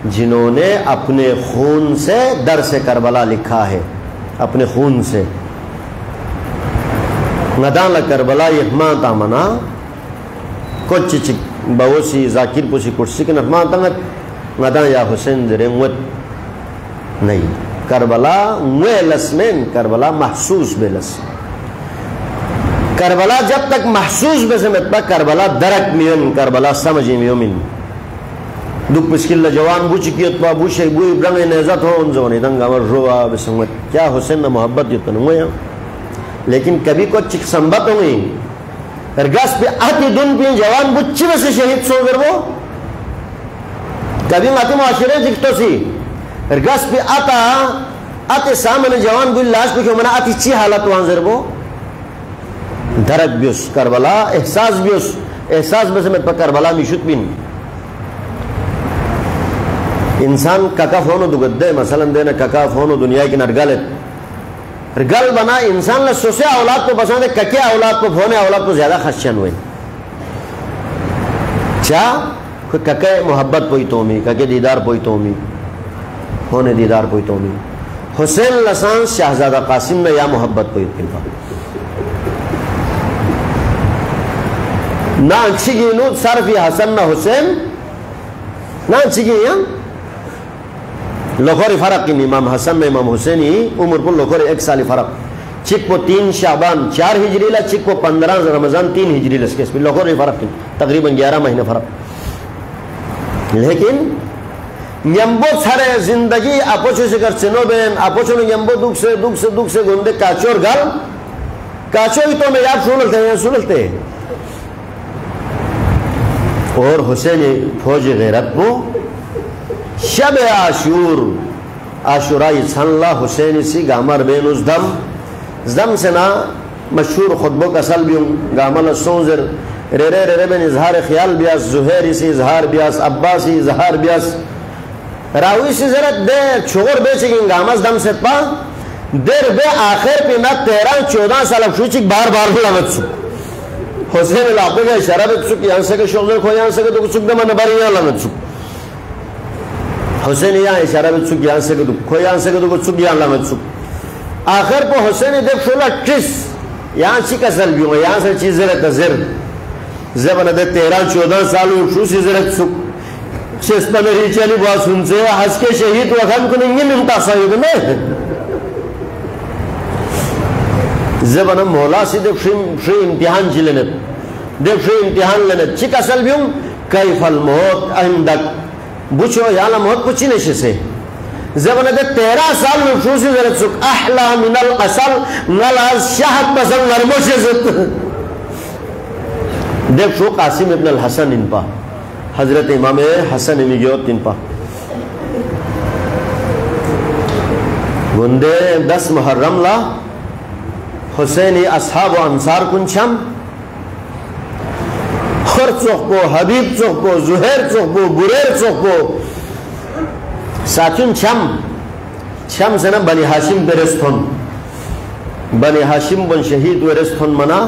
जिन्होंने अपने खून से दर्स करबला लिखा है, अपने खून से। नदान करबला यहमा तामना कुछ बवोसी जाकिर पुसी कुर्सी के नफमा तंगत नदा या हुसैन जरेंगवत नहीं। करबला वेलस में करबला महसूस बेलस। करबला जब तक महसूस बेसे में तक करबला दरक मियन, करबला समझी मियोमिन दुख मुश्किल जवान बुच की तो बुशे बुई ब्रंग नेजत हो उन जवानी दंग अमर रोआ बेसंगत क्या हुसैन न मोहब्बत युतन हुए। लेकिन कभी को चिक संबत हुई रगस पे आती दुन पे जवान बुच्ची में से शहीद सो गर वो कभी माती मुआशरे दिखतो सी रगस पे आता आते सामने जवान बुल लाश पे क्यों मना आती ची हालत वहां जर वो दरक भी उस करबला एहसास भी उस एहसास में से मैं पर करबला मिशुत बिन इंसान कका फोनो दुगद्दे मसलन देना कका फोनो दुनिया की नरगलत गल बना इंसान ने सोचे औलाद को पसंद है कके औलाद को फोने औलाद को ज्यादा खशन हुए क्या कोई कके मोहब्बत पोई तोमी कके दीदार पोई तोमी होने दीदार पोई तोमी हुसैन लसान शहजादा कासिम ने या मोहब्बत पोई तिलका ना अच्छी गिनू सरफ हसन ना हुसैन ना अच्छी गिन लोखोरी फरक की इमाम हसन में इमाम हुसैन ही उम्र को लोखोरी 1 साल फरक चिक को 3 शाबान 4 हिजरी ला चिक को 15 रमजान 3 हिजरी ला इसके लोखोरी फरक की तकरीबन 11 महीने फरक। लेकिन यम्बो सारे जिंदगी अपोचो से कर चिनो बेन अपोचो ने यम्बो दुख से गुंडे काचोर गल काचो ही तो मैं याद सुनलते और हुसैन फौज गैरत को शब आशूर आशुरा सल्ला हुसैन सी गामर बेन उस दम से ना मशहूर खुतबों का सल भी गामल सोजर रे रे रे बेन इजहार ख्याल ब्यास जुहैर सी इजहार ब्यास अब्बासी इजहार ब्यास रावी सी जरा दे छोर बेचे गामस दम से पा देर बे आखिर पे ना 13-14 साल शुचिक बार बार लागत सु हुसैन लापे का इशारा बे सुक यहां से के शोजर खो यहां से के तो सुक दे मन बारी यहां लागत सु हुसैन यहाँ इशारा में चुक यहाँ से खो यहाँ से तो चुक यहाँ लगा चुक आखिर को हुसैन देख सोला ट्रिस यहाँ ची कसल भी हो यहाँ से चीजें तजर जब न दे 13-14 साल उठू सी जरत चुक चेस्ता में रीचली बहुत सुनसे हंस के शहीद वखन को नहीं मिलता सही में जब न मौला सी देख फ्री इम्तिहान जिलेने देख फ्री इम्तिहान लेने ची कसल भी हूँ कई फल मौत अहिंदक बुचो याला मौत कुछ नहीं से जब न दे 13 साल में फूसी जरत सुक अहला मिनल असल नल शहद पसंद नरमो से देख शो कासिम इब्न अल हसन इन पा हजरत इमाम हसन इमियोत इन पा गुंदे 10 मुहर्रम ला हुसैनी असहाब व अंसार कुंछम खर चौको हबीब चौको जुहैर चौको बुरेर चौको साचुन छम से ना बनी हाशिम बेरेस्थन बनी हाशिम बन शहीद वेरेस्थन मना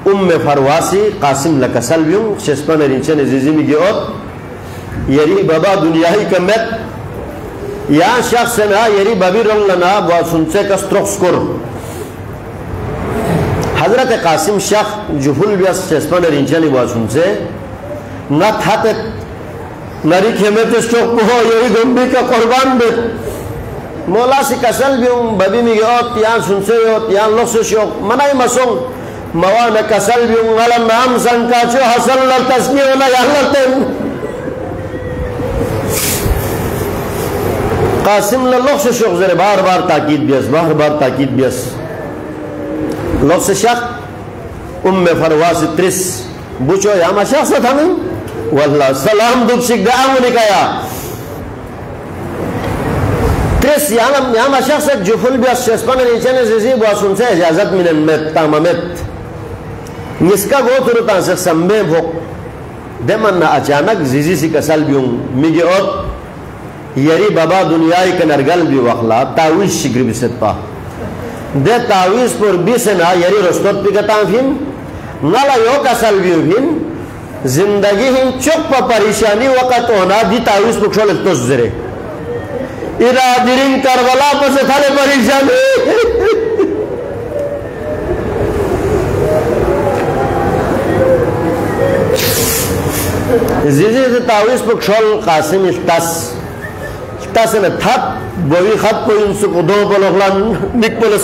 उम्मे फरवासी कासिम लकसल भी शेस्पन रिंचन जिजिमी गियोत यरी बाबा दुनिया ही कमेत या शख्स ना यरी बबी रंग लना बहुत सुनसे का स्ट्रोक्स कर हजरत कासिम शेख जुफुल ब्यास शेस्पन रिंचन बहुत सुनसे न थाते नरी खेमेत स्ट्रोक हो यही गंभी का कुर्बान बे मौला सी कसल भी बबी में गियोत यहाँ सुनसे गियोत यहाँ लोग से शोक मनाई मसों मवान कसल भी उंगल नाम संका चो हसल ल तस्बीह ना यालते कासिम लोग से शोक जरे बार बार ताकीद बियस लोग से शक उम्मे फरवास त्रिस बुचो यामा शख्स था नहीं वल्लाह सलाम दुख सिक दाऊ निकाया त्रिस यामा शख्स जुफुल बियस शेस्पन नीचे जिजी बासुन से इजाजत मिलन में ताममेत निस्का गो तुरता से संबे भोक देमन अचानक जिजी सी कसल बियों मिगे और यरी बाबा दुनियाई के नरगल भी वखला तावीज शिग्र बिसत पा दे तावीज पर बिसना यरी रस्तोत पिगता फिन नला यो कसल भी फिन जिंदगी हिन चुप परेशानी वक़्त होना दी तावीज पुक्षोल तो जरे इरादिरिन करबला पर से थाले परेशानी जिजी से तावीज पुक्षोल कासिम इफ्तास तसन थप बोवी खत को इन सुकुदों पर लोगलान निकल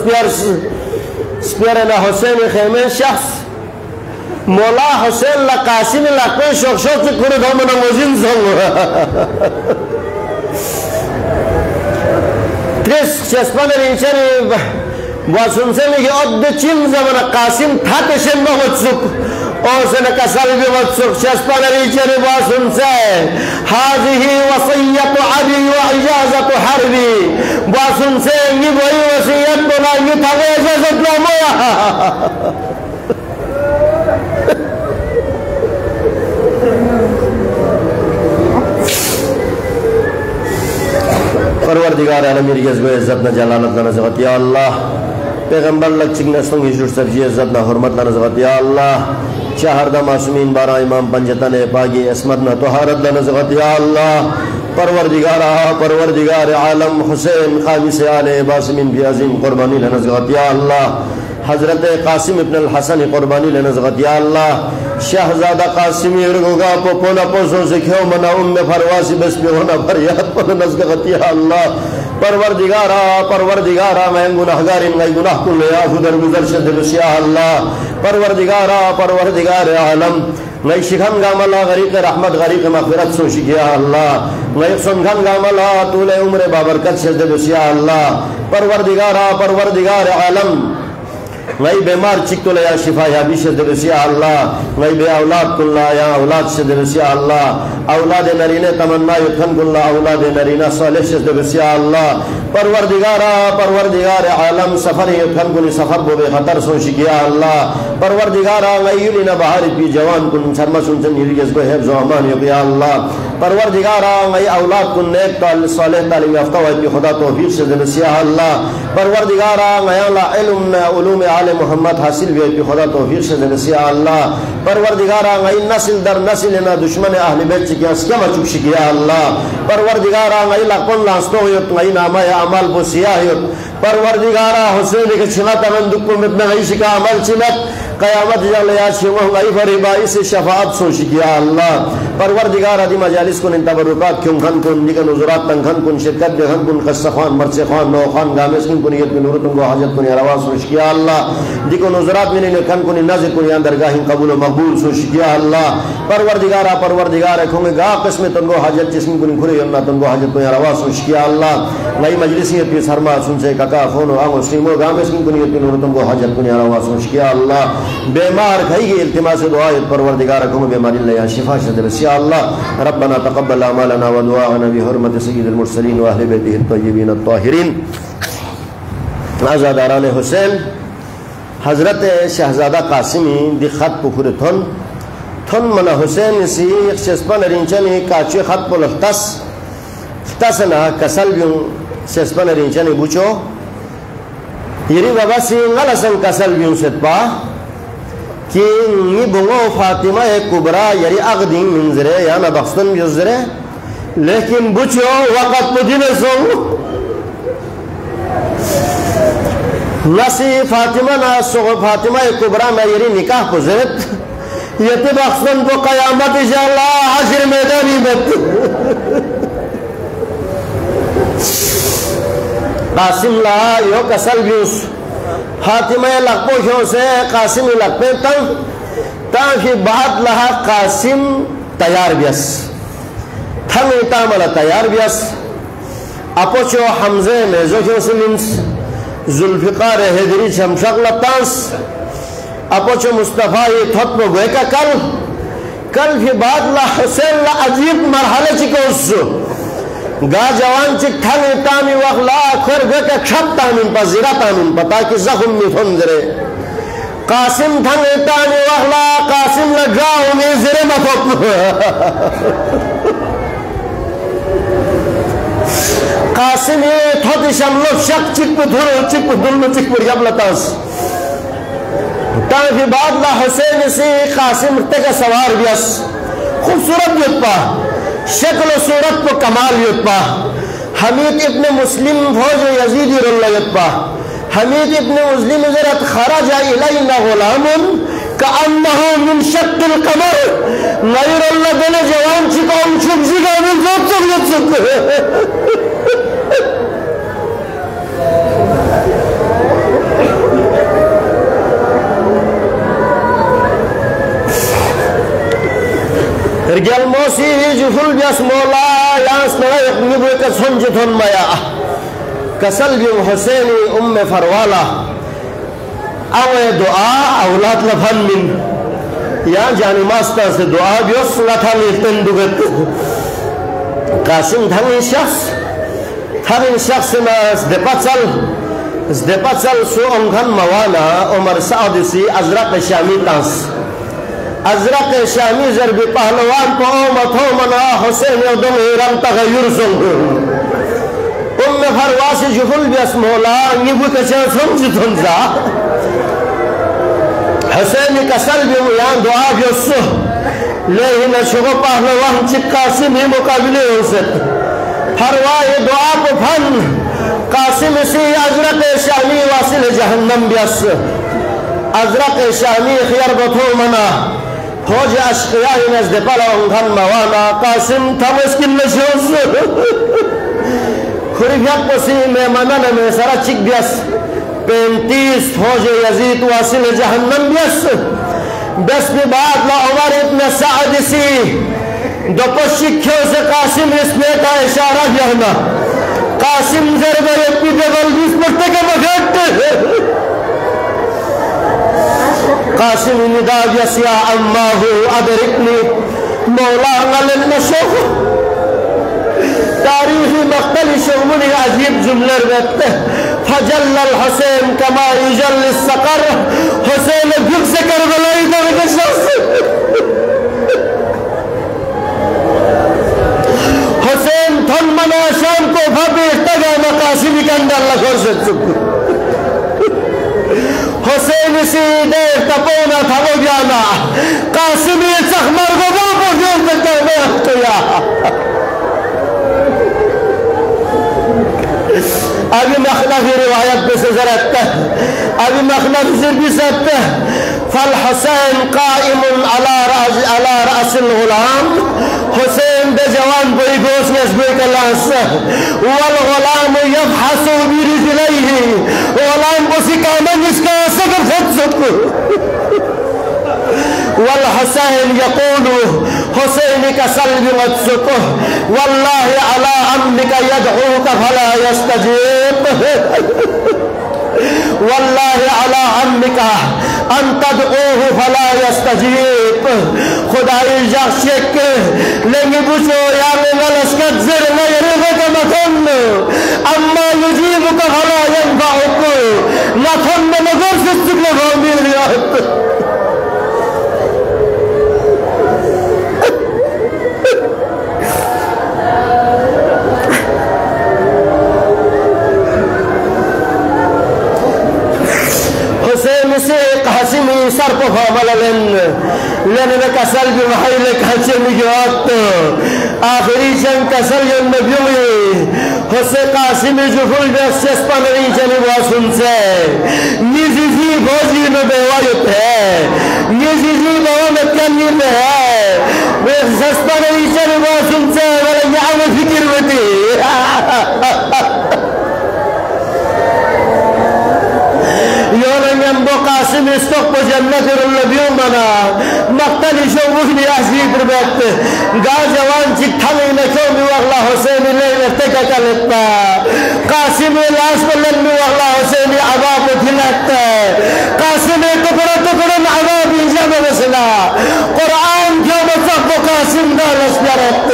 स्पेयर ना हुसैन खेमे शख्स मौला हुसैन ला कासिम ला कोई शोक शोक से कुरे धोम ना मोजिन संग त्रिस शेस्पन रिंचन वासुन से में ये अद्द चिम ज़माना कासिम था तेशन बहुत सुख और से न कसल भी बहुत सुख शेस्पन रिंचन वासुन से हाज़िही वसीयत अबी व इजाज़त हरबी वासुन से ये वही वसीयत तो ना ये था वो इजाज़त ना मोया परवरदिगार आलम मेरी इज्जत न जलालत न नज़गत या अल्लाह पैगंबर लग चिकना संग हिजूर सब्जी इज्जत न हुर्मत न नज़गत या अल्लाह चाहरदा मासूमीन बारा इमाम पंजतन पागी अस्मत न तोहारत न नज़गत या अल्लाह परवरदिगार आलम हुसैन खामिस आले बासिमिन भी अजीम कुर्बानी न नज़गत या अल्लाह हजरत कासिम इब्न अल हसन कुर्बानी ले नज़गत या अल्लाह शहजादा कासिमी इरगोगा पोना पोसों से क्यों मना उम्मे फरवासी बस पे होना फरियाद पर नज़गत या अल्लाह परवरदिगारा मैं गुनाहगारिन गई गुनाह कुल याफु दरगुजर शद या अल्लाह परवरदिगार आलम नई शिखन गामला गरीक रहमत गरीक मग़फ़िरत सोशी या अल्लाह नई सुनखन गामला तूले उम्र बाबरकत शद या अल्लाह परवरदिगार आलम नई बीमार चिक्तुल या शिफा या भी शद या अल्लाह नई बे औलाद कुल्ला या औलाद शद या अल्लाह औलाद नरीने तमन्ना युखन कुल्ला औलाद नरीना सालिह शद या अल्लाह परवरदिगार आलम सफर युखन कुल सफर बो बे खतर सोशी या अल्लाह परवरदिगार नई युलिना बहार भी जवान कुन शर्मा सुनसन हिरगस को हिफ्ज़ व अमान या अल्लाह परवरदिगार नई औलाद कुन नेक ताल सालिह तालीम याफ्ता व भी खुदा तौफीक शद या अल्लाह परवरदिगार नया इल्म उलूम आले मोहम्मद हासिल भी खुदा तौफीक से या अल्लाह परवरदिगारा गई नस्ल दर नस्ल ना दुश्मन अहले बैत की अस्कम चुक या अल्लाह परवरदिगारा गई लकन लास्तो गई नामा या अमल बोसिया परवरदिगारा हुसैन के छिनत अमन को में गई शिका अमल छिनत क़यामत जल या शिवह गई फरिबा इस शफाअत सोश या अल्लाह परवरदिगार दी मजालिस को तबरुकात क्यों खन को निकन हुजूरात तंखन को शिरकत बेखन को कस्सखान मरसे खान नौ खान गामेस को नियत में नूरत को हाजत को रवा सोश या अल्लाह दिको हुजूरात में ने खन को नाज़िर को अंदरगाह कबूल व मकबूल सोश या अल्लाह परवरदिगार खोंगे गा किस्म तंगो हाजत जिस्म को खुरे अल्लाह तंगो हाजत को रवा सोश या अल्लाह नई मजलिसियत की शर्मा सुन से काका फोन आ मुस्लिमो गामेस को नियत में नूरत को हाजत को रवा सोश या अल्लाह बीमार खई की इल्तिमास दुआ परवरदिगार को बीमारी ले शिफा शद या अल्लाह रब्बना तक़ब्बल अमालना व दुआना बिहुर्मति सय्यिदिल मुरसलीन व अहले बैतिहि अत-तय्यिबीन अत-ताहिरीन आज़ादारान हुसैन हजरत शहजादा कासिमी दी खत पुखुर थन मना हुसैन सी शेस्पन रिंचनी काचे खत पुल तसना कसल बियों शेस्पन रिंचनी बुचो यरी बाबा सी ngalasan कसल बियों सेतपा कि ये बुंगो फातिमा एक कुबरा यरी अगदीन मिंजरे या ना बख्तन बिजरे लेकिन बुचो वक़्त मुदिने सो नसी फातिमा ना सो फातिमा एक कुबरा में यरी निकाह गुजरत ये तो बख्तन को क़यामत इंशाअल्लाह हश्र मैदानी में कासिम ला यो कसल बियों फातिमा लकपोशों से कासिम लकपे ताकि बाद लहा कासिम तैयार व्यस थंग तामला तैयार व्यस अपोचो हमजे में जो मुस्लिम्स जुल्फिकार हेदरी शमशक लतांस अपोचो मुस्तफ़ा ये थत्व गोए का कल भी बाद ला हुसैन ला अजीब मरहले चिकोस गा जवान चिक थंग तामी वखला खर गोए का क्षप तामिन पर जिरा तामिन पता कि जख्म मिथुन जरे कासिम थंग तामी वखला कासिम ला जाओ में जरे मफोक कासिम ये थोड़ी शमलो शक चिक पुधुर चिक पुरिया लतांस ताकि बाद ला हुसैन से कासिम तक सवार व्यस खूबसूरत युत्पा शक्ल सूरत को कमाल युत्पा हमीद इब्न मुस्लिम फौज यजीदी रुल्ला युत्पा हमीद इब्न मुस्लिम जरत खराजा इलैना गुलामुन कअन्नहु मिन शक्किल कमर नयरुल्ला देने जवान चिकाउन छुप जिगा में जोत रिजल मोसी जुफुल बियास मोला यास नला यकनिबु का संजथन माया कसल भी हुसैनी उम्मे फरवाला अवे दुआ औलाद लफन मिन या जानी मास्टर से दुआ बियोस लथाली तंदुगत कासिम थंग शख्स में ज़देपचल सु अंगन मवाना उमर सादिसी अजरक शामी तांस अजरक शामी जरबी पहलवान को मथो मना हुसैन उदम हिरम तगय्युर संग उम्मे फरवासी जुफुल बियास मोला निबु कचा समझुनजा हुसैन कसल भी यान दुआ बियोस लेकिन शुभ पहलवान चिकासिम ही मुकाबले हो सकते फरवा ये दुआ को फन कासिम से अजरक शामी वासिल जहन्नम बियास अजरक शामी खियर बथो मना फौज अशकिया नजद पला उंगन मवाना कासिम थमस्किन नशोस खुरिफिया पसी में मनन में सारा चिक बियास 35 फौज यजीद वासिल जहन्नम बियास 10 के बाद ला उमर इब्न सअद सी दोपशिख्यों से कासिम इसमें का इशारा किया कासिम जरबे पिदल बीस पड़ते के बगैर कासिम निदा यसिया अम्माहु अदरिकनी मौला गलन नशोख तारीखी मख्तली शगमुनी अजीब जुमले रहते फजल्लल हुसैन कमा युजल्ल सकर हुसैन गिर से करबलाई दरगे हुसैन थन मना शाम को भबे तगा मकासिम के अंदर लगोर से हुसैन सी देर तपोना था वो जाना कासिमी सखमर को वो जोर करता है तो या अभी मखलफ रिवायत पे से जरत अभी मखलफ से भी सकते फल हुसैन काइमुन अला रअसिल गुलाम हुसैन बे जवान बड़ी गोश में इसमें कलास वल गुलाम यफहसु बिरिजलैहि गुलाम को सिकामन इसका सकर खुद सकू वल हुसैन यकूलु हुसैन का सल्ब वत्सुकु वल्लाहि अला अम्मिका यदऊका फला यस्तजीब वल्लाहि अला अम्मिका अन तदऊहु फला यस्तजीब खुदाई जाशक लेंगे बुझो या लश्कर जर नहीं का मखन अम्मा युजीबुका फला यनफउक मखन में मगर से चुकले मिल रहा से कासिम सर को फामल लेने में कसल भी वही ले काचे में जो आखिरी जंग कसल जंग में भी हुई हुसैन कासिम जो फुल बेस पनरी चली वो सुन से निजी भोजी में बेवायुत है निजी बाबा में कमी में है वे सस्ता नहीं चली वो सुन से वाले यहाँ में फिक्र में थी योन قاسم استوق بجنة النبيون بنا مقتل شوفه لأسيب ربط قال جوان جكتمي نكومي والله حسين الليل ارتكك لطا قاسم الأسفل لنمي والله حسين عذاب تلتا قاسم تقرأ عذاب جمع بسنا قرآن يوم صف قاسم قال اسبرت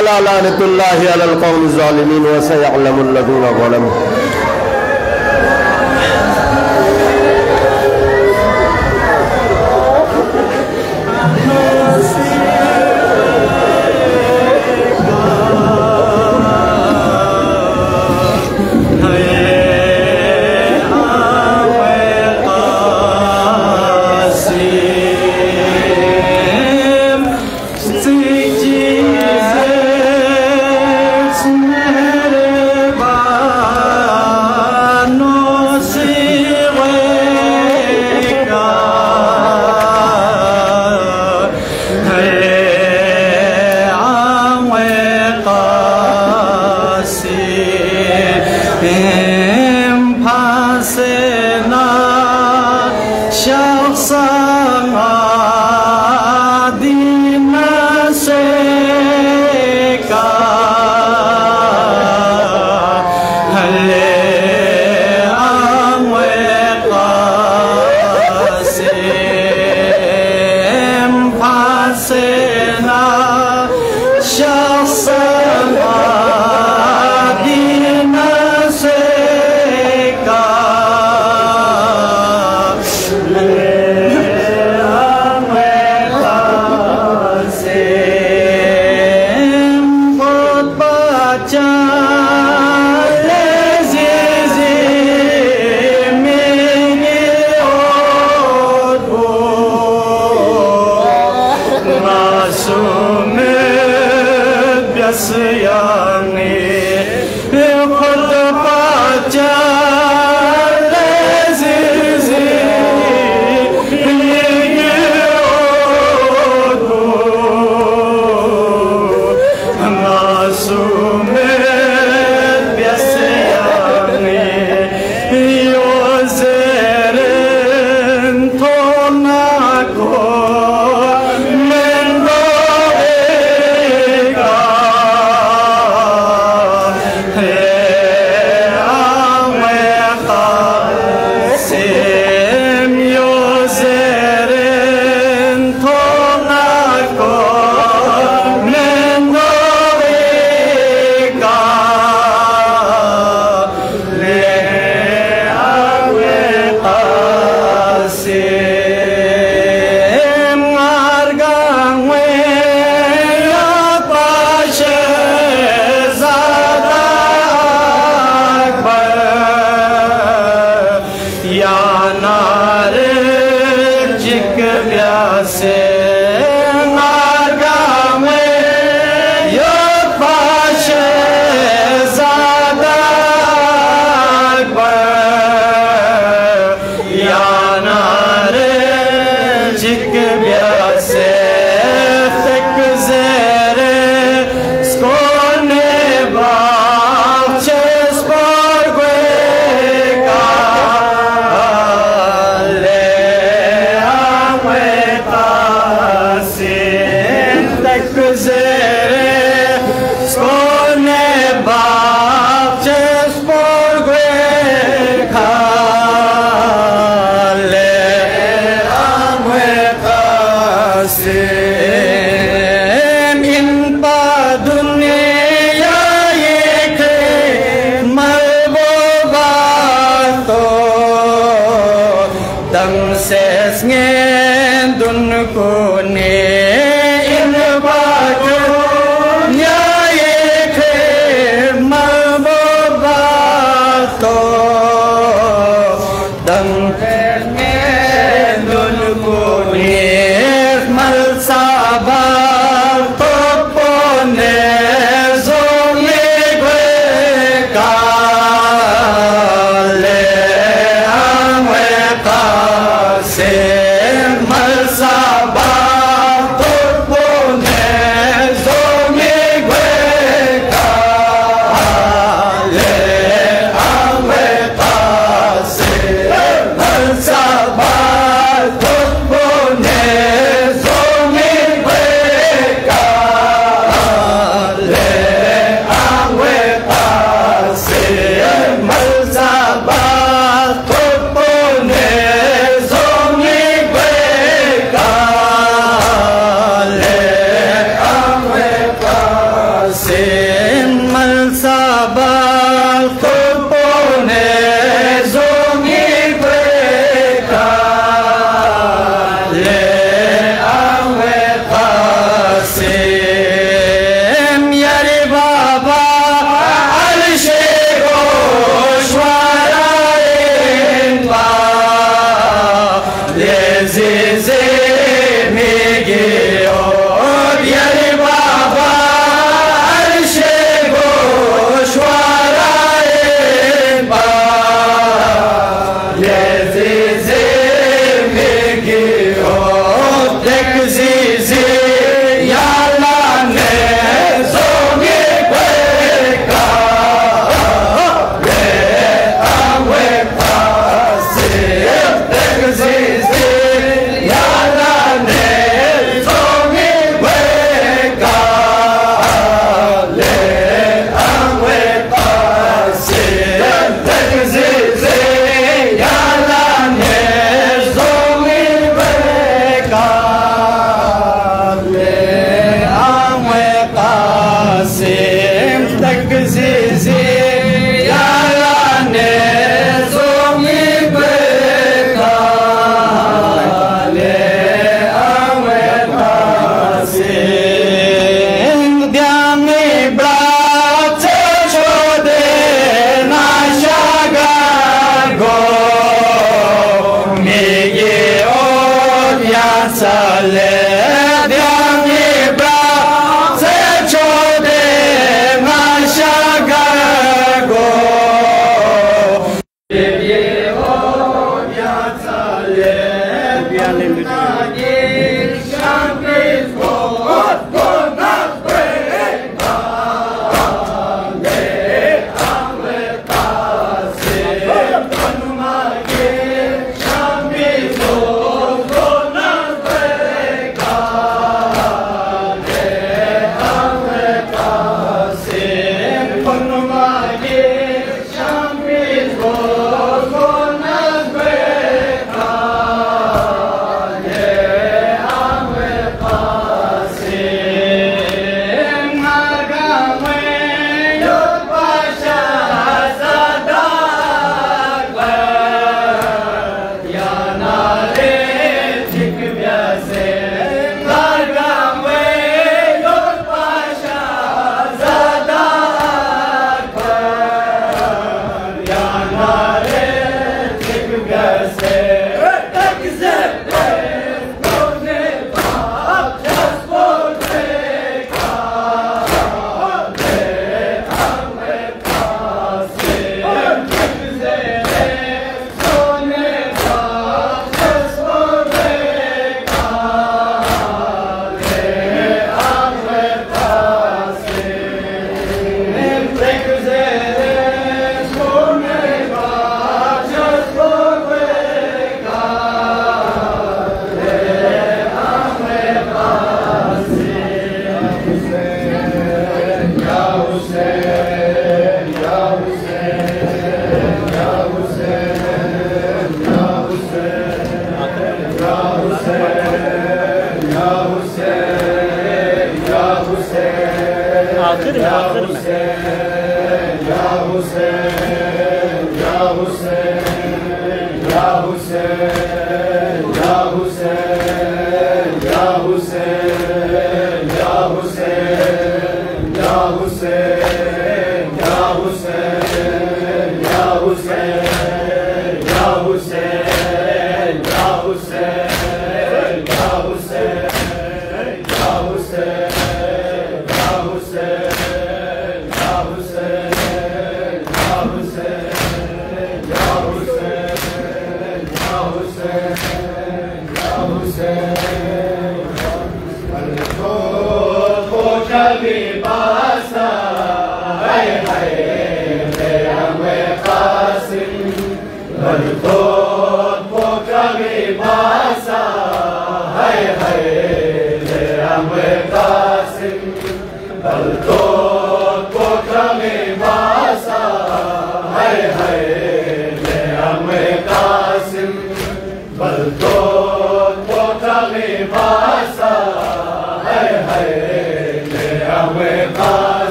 ألا لعنة الله على القوم الظالمين وسيعلم الذين ظلموا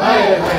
Hey,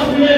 अपने